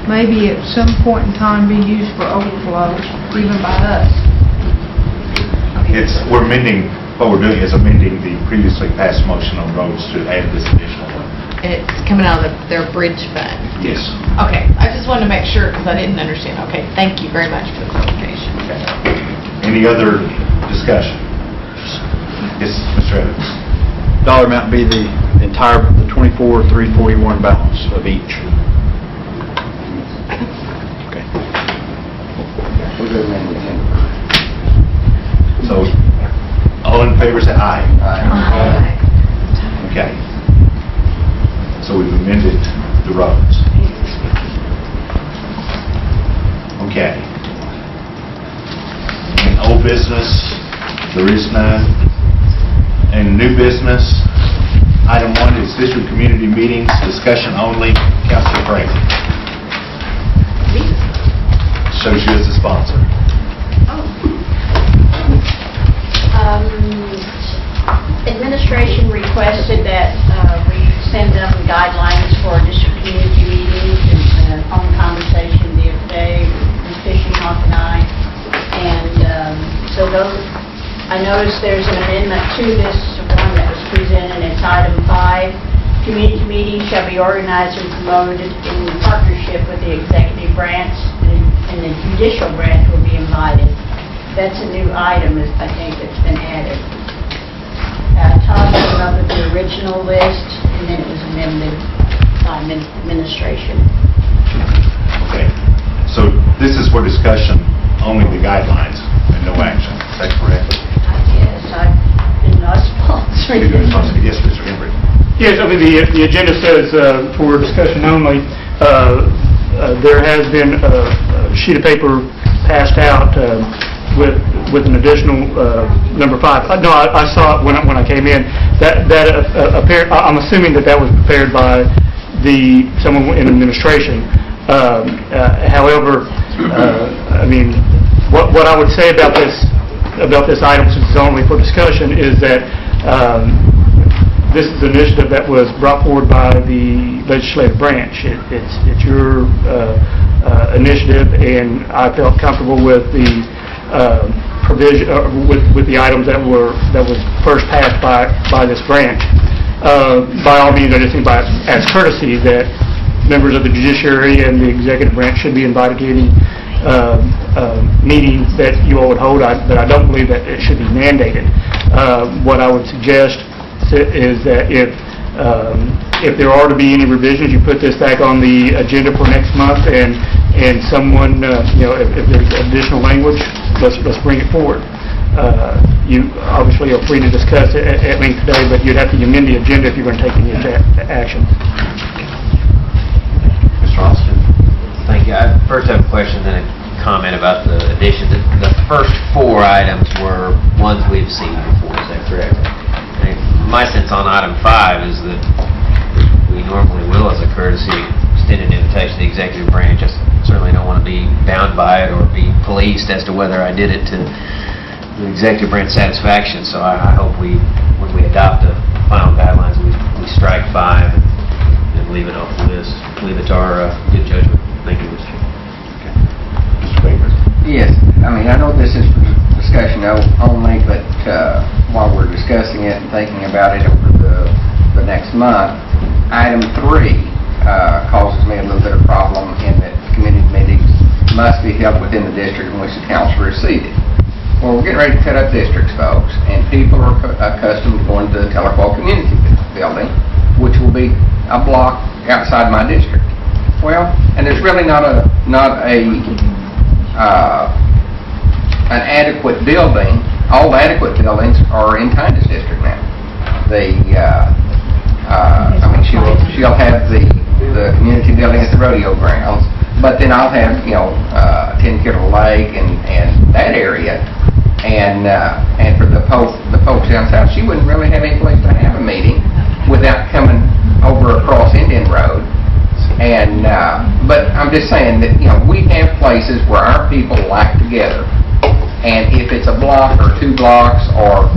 maybe at some point in time, be used for overflow, even by us. We're amending, what we're doing is amending the previously passed motion on roads to add this additional one. It's coming out of their bridge fund. Yes. Okay, I just wanted to make sure, because I didn't understand. Okay, thank you very much for the clarification. Any other discussion? Yes, Mr. Evans. Dollar amount be the entire, the 24,341 balance of each. Okay. So, all in favor say aye. Aye. Okay. So we've amended the roads. Okay. In old business, there is none. And new business, item 1 is district community meetings, discussion only. Councilor Brady. Shows you as the sponsor. Administration requested that we send them guidelines for district community meetings and phone conversation the other day with Fishing Hawk and I. And so those, I noticed there's an amendment to this one that was presented. It's item 5. Community meetings shall be organized and promoted in partnership with the executive branch, and the judicial branch will be invited. That's a new item, I think, that's been added. Todd came up with the original list, and then it was amended by administration. Okay. So this is for discussion, only the guidelines, and no action. Is that correct? Yes, I did not sponsor it. Yes, Mr. Henry. Yes, I mean, the agenda says for discussion only. There has been a sheet of paper passed out with an additional number 5. No, I saw it when I came in. That appeared. I'm assuming that was prepared by someone in administration. However, I mean, what I would say about this item, since it's only for discussion, is that this is an initiative that was brought forward by the legislative branch. It's your initiative, and I felt comfortable with the provision, with the items that was first passed by this branch. By all means, I just think as courtesy that members of the judiciary and the executive branch should be invited to any meetings that you all would hold, but I don't believe that it should be mandated. What I would suggest is that if there are to be any revisions, you put this back on the agenda for next month, and someone, if there's additional language, let's bring it forward. You obviously are free to discuss it at length today, but you'd have to amend the agenda if you're going to take any action. Mr. Austin. Thank you. I first have a question, then a comment about the addition. The first 4 items were ones we've seen before, is that correct? My sense on item 5 is that we normally will, as a courtesy, extend an invitation to the executive branch. I certainly don't want to be bound by it or be policed as to whether I did it to the executive branch satisfaction. So I hope when we adopt the final guidelines, we strike 5 and leave it off the list. Leave it to our good judgment. Thank you, Mr. Chairman. Okay. Mr. Baker. Yes, I mean, I know this is for discussion only, but while we're discussing it and thinking about it over the next month, item 3 causes me a little bit of problem in that community meetings must be held within the district in which the council is seated. Well, we're getting ready to cut up districts, folks, and people are accustomed to going to the Telequal Community Building, which will be a block outside my district. Well, and there's really not an adequate building. All the adequate buildings are in Kinda's district now. I mean, she'll have the community building at the rodeo grounds, but then I'll have 10 Kittle Lake and that area, and for the folks down south, she wouldn't really have any place to have a meeting without coming over across Indian Road. And but I'm just saying that we have places where our people like together, and if it's a block or 2 blocks or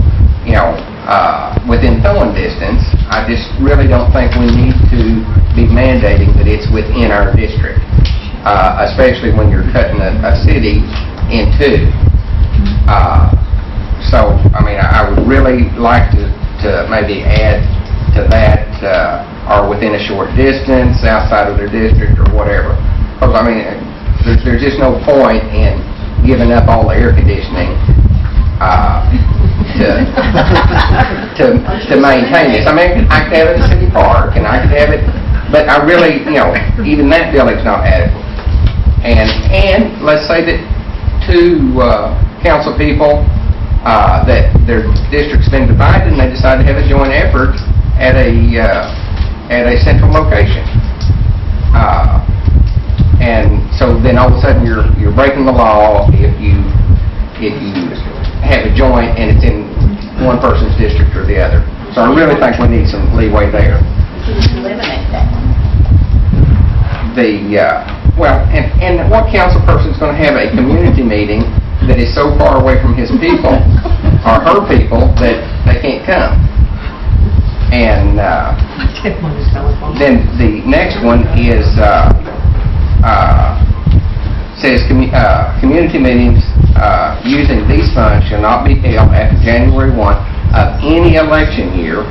within throwing distance. I just really don't think we need to be mandating that it's within our district, especially when you're cutting a city in two. So, I mean, I would really like to maybe add to that, or within a short distance, outside of their district, or whatever. Because, I mean, there's just no point in giving up all the air conditioning to maintain this. I mean, I could have it in City Park, and I could have it, but I really, even that building's not adequate. And let's say that two council people, that their district's been divided, and they decide to have a joint effort at a central location. And so then all of a sudden you're breaking the law if you have a joint and it's in one person's district or the other. So I really think we need some leeway there. Eliminate that. Well, and what council person's going to have a community meeting that is so far away from his people or her people that they can't come? And then the next one is says community meetings using these funds shall not be held after January 1 of any election year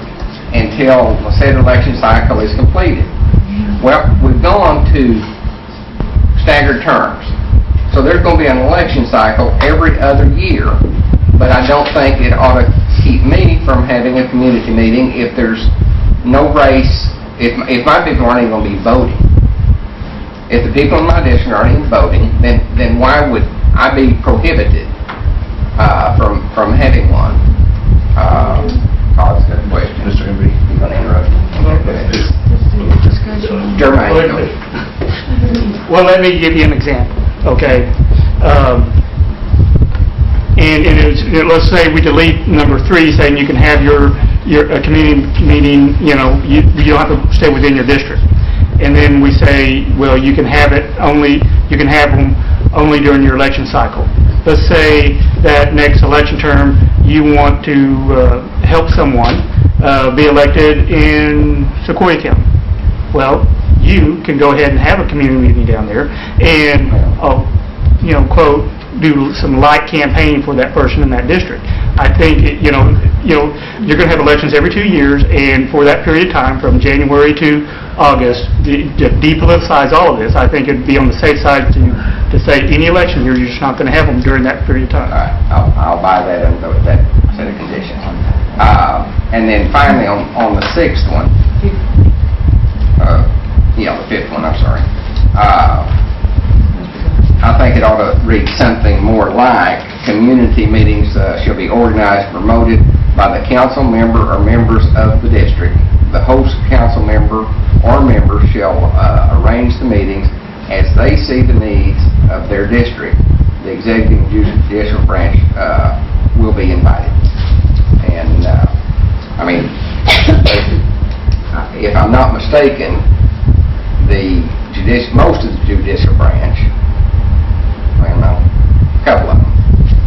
until the said election cycle is completed. Well, we've gone to staggered terms. So there's going to be an election cycle every other year, but I don't think it ought to keep me from having a community meeting if there's no race, if my people aren't even going to be voting. If the people in my district aren't even voting, then why would I be prohibited from having one? Todd's got a question. Mr. Embry, you're going to interrupt me. Jermaine. Well, let me give you an example, okay? And let's say we delete number 3, saying you can have your community meeting, you don't have to stay within your district. And then we say, well, you can have them only during your election cycle. Let's say that next election term you want to help someone be elected in Sequoia County. Well, you can go ahead and have a community meeting down there and, quote, do some light campaigning for that person in that district. I think, you're going to have elections every 2 years, and for that period of time, from January to August, to depoliticize all of this, I think it'd be on the safe side to say any election year, you're just not going to have them during that period of time. All right, I'll buy that and go with that set of conditions. And then finally, on the 6th one, the 5th one, I'm sorry. I think it ought to read something more like, community meetings shall be organized and promoted by the council member or members of the district. The host council member or members shall arrange the meetings as they see the needs of their district. The executive and judicial branch will be invited. And, if I'm not mistaken, most of the judicial branch, a couple of them,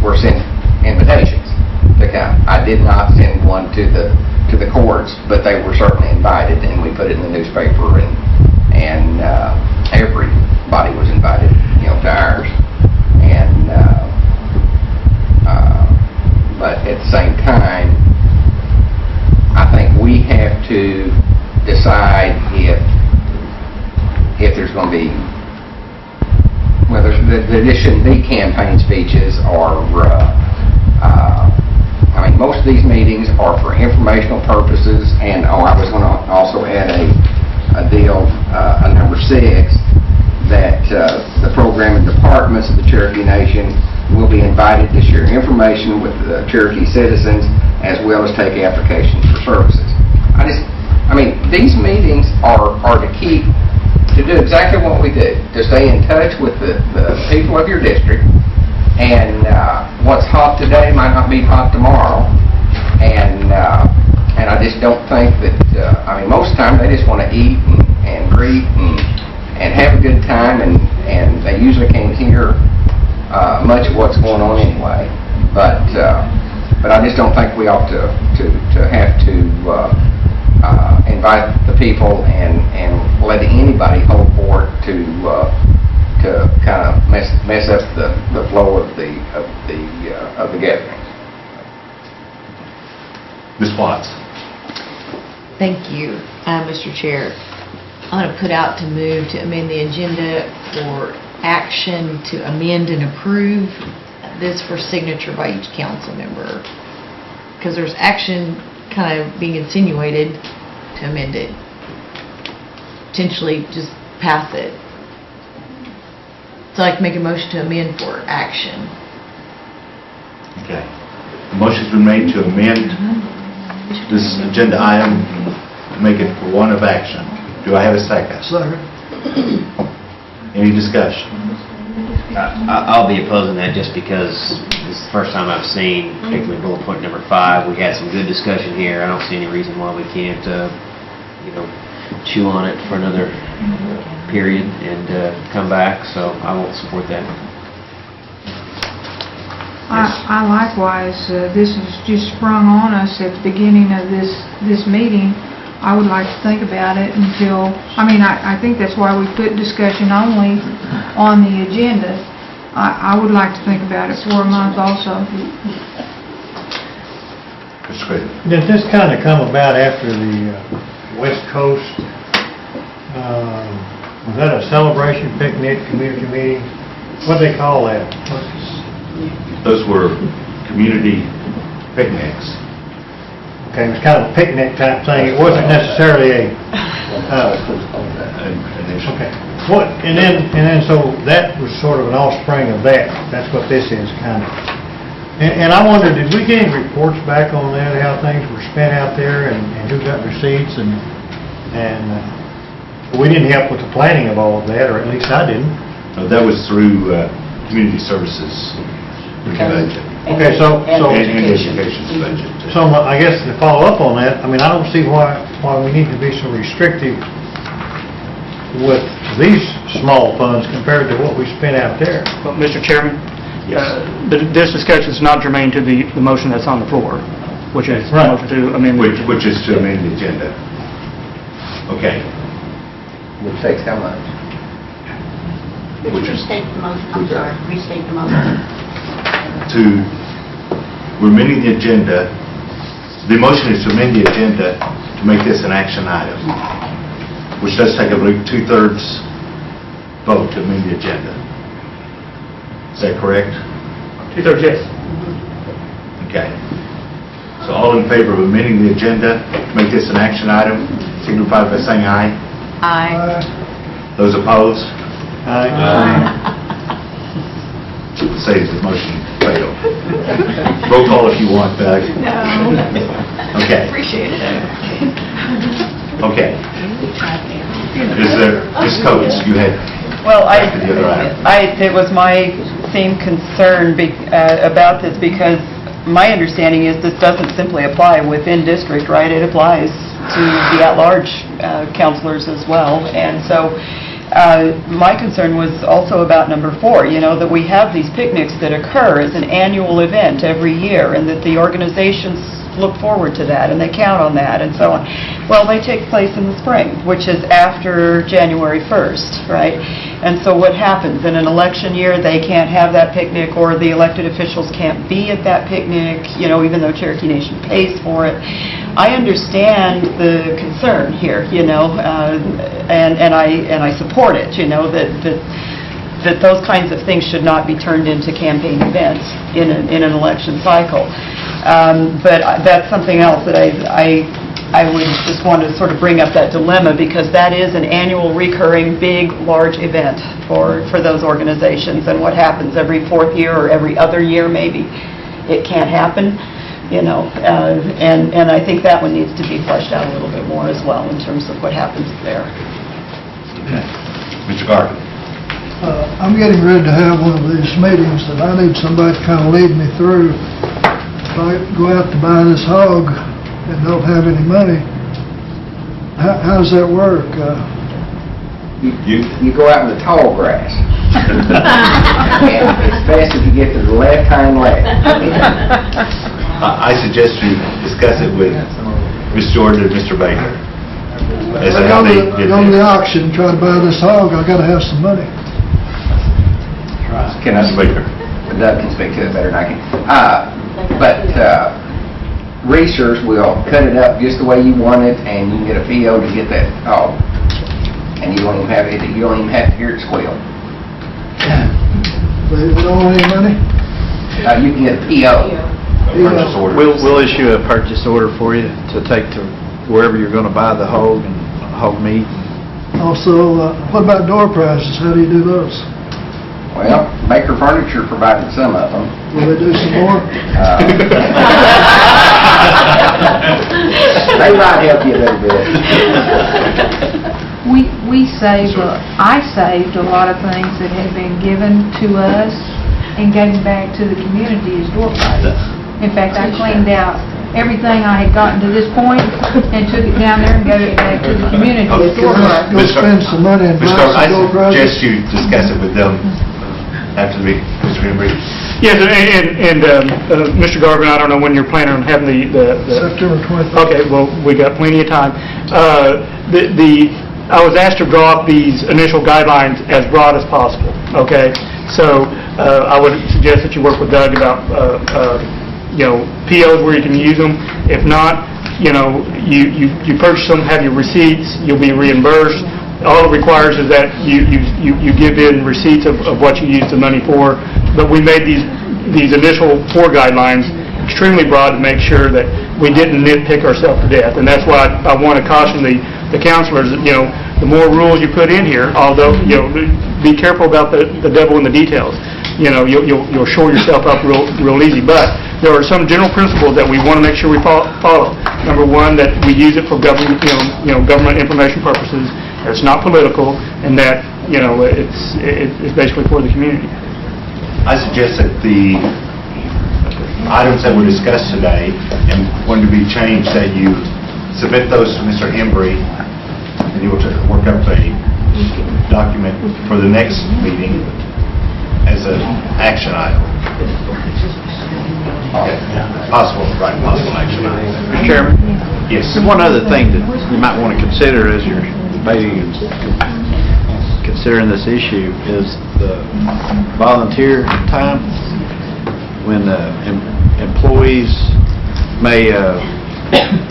were sent invitations to come. I did not send one to the courts, but they were certainly invited, and we put it in the newspaper, and everybody was invited, to ours. And but at the same time, I think we have to decide if there's going to be, whether there just shouldn't be campaign speeches, or most of these meetings are for informational purposes. And I was going to also add a deal, number 6, that the program and departments of the Cherokee Nation will be invited to share information with the Cherokee citizens, as well as take applications for services. These meetings are to do exactly what we do, to stay in touch with the people of your district, and what's hot today might not be hot tomorrow, and I just don't think that, most of the time they just want to eat and greet and have a good time, and they usually can't hear much of what's going on anyway. But But I just don't think we ought to have to invite the people and let anybody hold forth to kind of mess up the flow of the gathering. Ms. Watts? Thank you, Mr. Chair. I'm going to put out to move to amend the agenda for action to amend and approve this for signature by each council member. Because there's action kind of being insinuated to amend it. Potentially just pass it. So I'd like to make a motion to amend for action. Okay. The motion's been made to amend this agenda item to make it for one of action. Do I have a second? Second. Any discussion? I'll be opposing that just because this is the first time I've seen, particularly bullet point number 5. We had some good discussion here. I don't see any reason why we can't, chew on it for another period and come back. So I won't support that. I likewise, this was just sprung on us at the beginning of this meeting. I would like to think about it until, I think that's why we put discussion only on the agenda. I would like to think about it for a month also. Did this kind of come about after the West Coast, was that a celebration, picnic, community meeting? What do they call that? Those were community picnics. Okay, it was kind of a picnic type thing. It wasn't necessarily a... Okay. What, and then so that was sort of an offspring of that. That's what this is, kind of. And I wonder, did we get any reports back on that, how things were spent out there and who got receipts and we didn't help with the planning of all of that, or at least I didn't. No, that was through community services. Okay, so education's budget. So I guess to follow up on that, I don't see why we need to be so restrictive with these small funds compared to what we spent out there. Well, Mr. Chairman, Yes. This discussion is not germane to the motion that's on the floor, which is Right. motion to amend the agenda. Which is to amend the agenda. Okay. Which takes how much? Restate the motion, I'm sorry, restate the motion. We're amending the agenda. The motion is to amend the agenda to make this an action item, which does take, I believe, 2/3 vote to amend the agenda. Is that correct? 2/3, yes. Okay. So all in favor of amending the agenda to make this an action item, signify by saying aye. Aye. Those opposed? Aye. Say the motion failed. Roll call if you want, Doug. No. Okay. Appreciate it. Okay. Is there, Ms. Coates, you had Well, after the other item. it was my same concern about this, because my understanding is this doesn't simply apply within district, right? It applies to the at-large counselors as well. And so my concern was also about number 4, that we have these picnics that occur as an annual event every year, and that the organizations look forward to that, and they count on that, and so on. Well, they take place in the spring, which is after January 1st, right? And so what happens? In an election year, they can't have that picnic, or the elected officials can't be at that picnic, even though Cherokee Nation pays for it. I understand the concern here, and I support it, that those kinds of things should not be turned into campaign events in an election cycle. But that's something else that I would just want to sort of bring up, that dilemma, because that is an annual recurring big large event for those organizations. And what happens every 4th year or every other year maybe? It can't happen, and I think that one needs to be fleshed out a little bit more as well in terms of what happens there. Okay. Mr. Garvin. I'm getting ready to have one of these meetings that I need somebody to kind of lead me through. If I go out to buy this hog and don't have any money, how does that work? You go out in the tall grass. And it's best if you get to the left hind leg. I suggest you discuss it with Ms. Jordan and Mr. Baker. As to how they did Go to the this. auction, try to buy this hog, I gotta have some money. Can I Mr. Baker. Doug can speak to it better than I can. But research will cut it up just the way you want it, and you can get a PO to get that hog. And you don't even have it, you don't even have to hear it squeal. They don't want any money? You can get a PO. Purchase order. We'll issue a purchase order for you to take to wherever you're going to buy the hog and hog meat. Also, what about door prizes? How do you do those? Well, Baker Furniture provided some of them. Will they do some more? They might help you a little bit. I saved a lot of things that had been given to us and gave back to the community as door prizes. In fact, I cleaned out everything I had gotten to this point and took it down there and gave it back to the community as door prizes. Go spend some money and buy some door I prizes? suggest you discuss it with them after the meeting. Mr. Embry. Yes, and Mr. Garvin, I don't know when you're planning on having the... September 23rd. Okay, well, we got plenty of time. I was asked to draw up these initial guidelines as broad as possible, okay? So I would suggest that you work with Doug about, POs where you can use them. If not, you purchase them, have your receipts, you'll be reimbursed. All it requires is that you give in receipts of what you used the money for. But we made these initial 4 guidelines extremely broad to make sure that we didn't nitpick ourselves to death. And that's why I want to caution the counselors that, the more rules you put in here, although, be careful about the devil in the details. You'll shore yourself up real easy. But there are some general principles that we want to make sure we follow. Number 1, that we use it for government, government information purposes. That it's not political, and that, it's basically for the community. I suggest that the items that were discussed today and want to be changed, that you submit those to Mr. Embry, and he will work up a document for the next meeting as an action item. Okay. Possible action item. Mr. Chairman? Yes. There's one other thing that you might want to consider as you're debating and considering this issue is the volunteer time. When employees may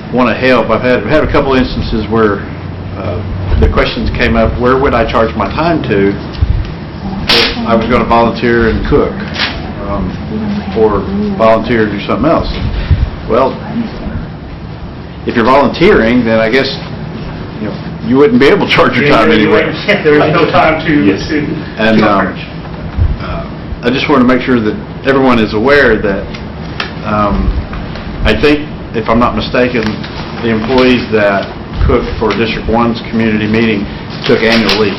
want to help. I've had a couple instances where the questions came up, where would I charge my time to if I was going to volunteer and cook or volunteer to do something else? Well, if you're volunteering, then I guess you wouldn't be able to charge your time anyway. There is no time to And charge. I just want to make sure that everyone is aware that I think, if I'm not mistaken, the employees that cooked for District 1's community meeting took annual leave.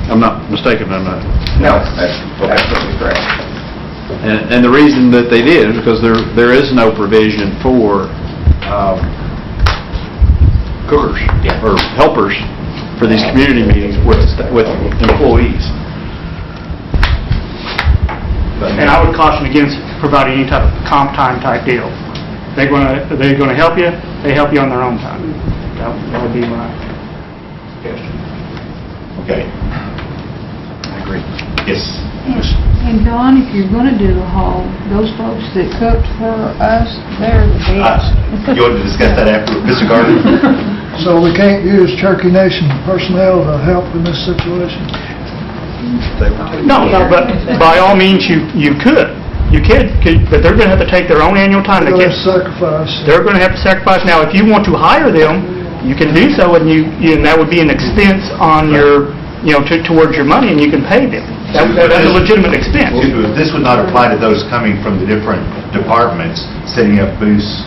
I'm not mistaken on that. No, that's absolutely correct. And the reason that they did is because there is no provision for cookers or helpers for these community meetings with employees. And I would caution against providing any type of comp time type deal. They're going to help you. They help you on their own time. That would be my suggestion. Okay. I agree. Yes. And Don, if you're going to do a haul, those folks that cooked for us, they're the best. You want to discuss that after, Mr. Gardner? So we can't use Cherokee Nation personnel to help in this situation? No, but by all means, you could. You could, but they're going to have to take their own annual time. They're going to sacrifice. They're going to have to sacrifice. Now, if you want to hire them, you can do so, and and that would be an expense on your, towards your money, and you can pay them. That's a legitimate expense. This would not apply to those coming from the different departments, setting up booths.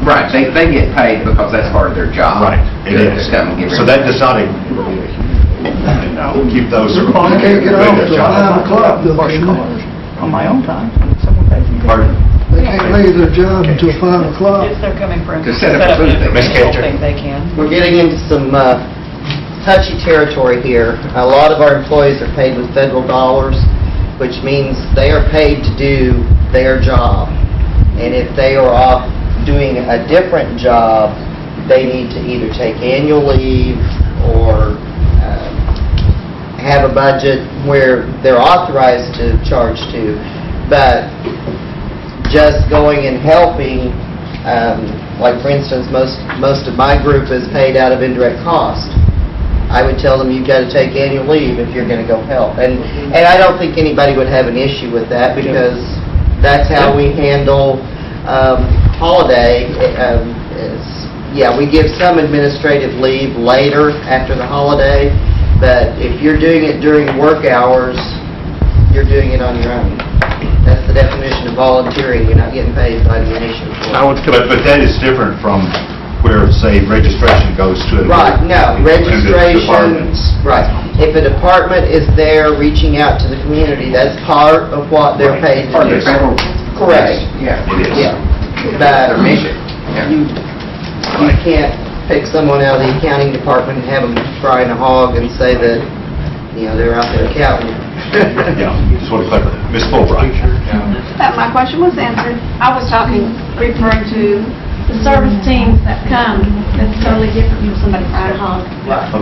Right, they get paid because that's part of their job. Right, it is. So that does not keep those from I can't get off till 5 o'clock, though, can they? On my own time, someone pays me. Pardon? They can't leave their job until 5 o'clock. If they're coming for To set up a booth, an Ms. Catcher. thing, they can. We're getting into some touchy territory here. A lot of our employees are paid with federal dollars. which means they are paid to do their job. And if they are off doing a different job, they need to either take annual leave or have a budget where they're authorized to charge to. But just going and helping, like for instance, most of my group is paid out of indirect cost. I would tell them you've got to take annual leave if you're going to go help. And I don't think anybody would have an issue with that because that's how we handle holiday. Yeah, we give some administrative leave later after the holiday, but if you're doing it during work hours, you're doing it on your own. That's the definition of volunteering. You're not getting paid by the nation for it. But that is different from where, say, registration goes to... Right, no, registration... Departments. Right. If a department is there reaching out to the community, that's part of what they're paid to do. Correct. Yeah. It is. Yeah. Their mission. You can't pick someone out of the accounting department and have them frying a hog and say that, they're out there counting. Yeah, just want to clarify that. Ms. Fulbright. My question was answered. I was referring to the service teams that come. That's totally different from somebody frying a hog.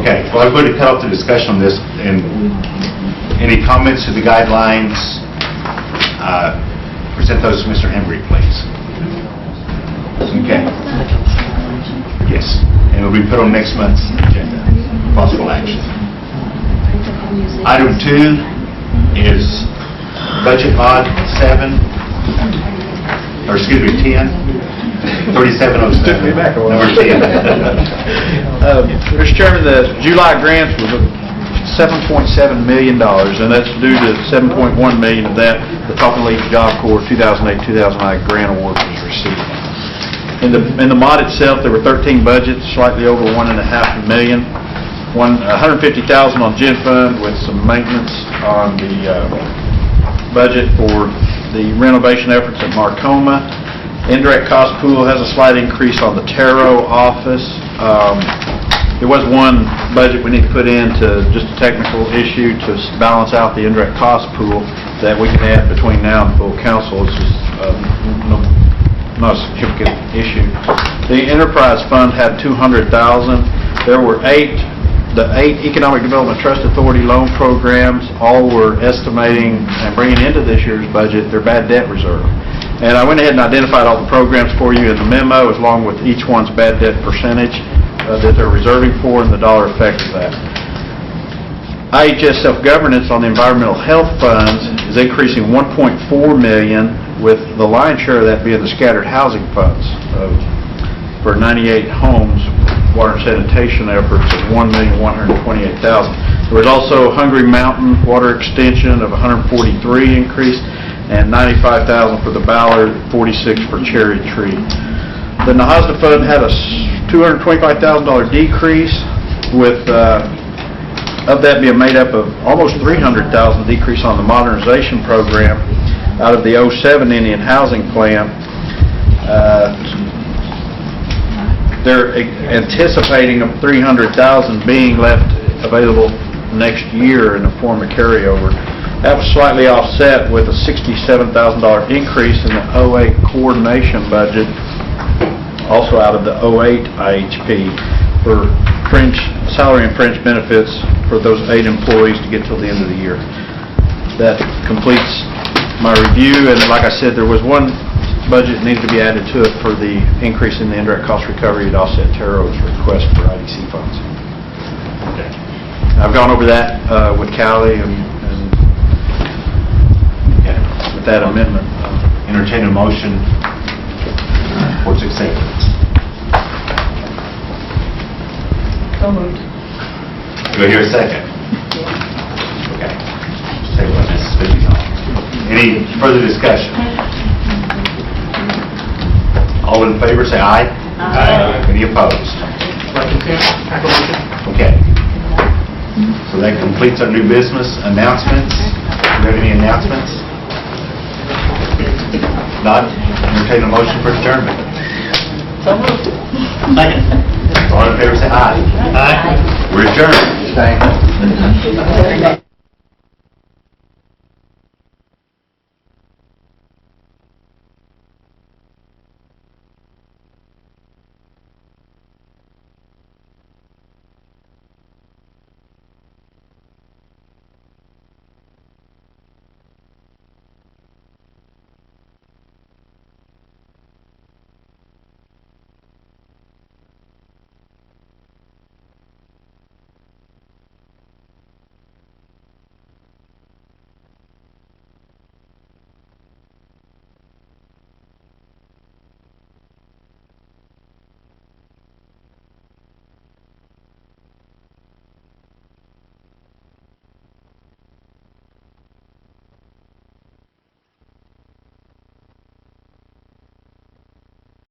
Okay, well, I'm going to cut off the discussion on this, and any comments to the guidelines, present those to Mr. Henry, please. Okay. Yes, and it'll be put on next month's agenda, possible action. Item 2 is budget mod 10, 3707, number 10. Mr. Chairman, the July grants was $7.7 million, and that's due to $7.1 million of that, the Talking Lead Job Corps 2008-2009 grant award was received. In the mod itself, there were 13 budgets, slightly over $1.5 million. $150,000 on Gen Fund with some maintenance on the budget for the renovation efforts at Marcoma. Indirect cost pool has a slight increase on the Taro office. There was one budget we need to put in to just a technical issue to balance out the indirect cost pool that we can add between now and full council. It's just not a significant issue. The enterprise fund had $200,000. There were the eight Economic Development Trust Authority loan programs. All were estimating and bringing into this year's budget their bad debt reserve. And I went ahead and identified all the programs for you in the memo, along with each one's bad debt percentage that they're reserving for and the dollar effect of that. IHS self-governance on the environmental health funds is increasing $1.4 million, with the lion's share of that being the scattered housing funds for 98 homes, water and sanitation efforts of $1,128,000. There was also Hungry Mountain water extension of $143 increase, and $95,000 for the Ballard, $46 for Cherry Tree. The Nahasna Fund had a $225,000 decrease, with of that being made up of almost $300,000 decrease on the modernization program out of the 07 Indian Housing Plan. They're anticipating of $300,000 being left available next year in the form of carryover. That was slightly offset with a $67,000 increase in the 08 coordination budget, also out of the 08 IHP, for salary and fringe benefits for those 8 employees to get till the end of the year. That completes my review, and like I said, there was one budget that needed to be added to it for the increase in the indirect cost recovery to offset Taro's request for IDC funds. Okay. I've gone over that with Callie, and with that amendment. Entertain a motion for its acceptance. So moved. Do I hear a second? Okay. Second by Mrs. Fitzgerald. Any further discussion? All in favor, say aye. Aye. Any opposed? Okay. So that completes our new business announcements. Do you have any announcements? Not? Entertain a motion for adjournment. So moved. Second. All in favor, say aye. Aye. We're adjourned. Thank you.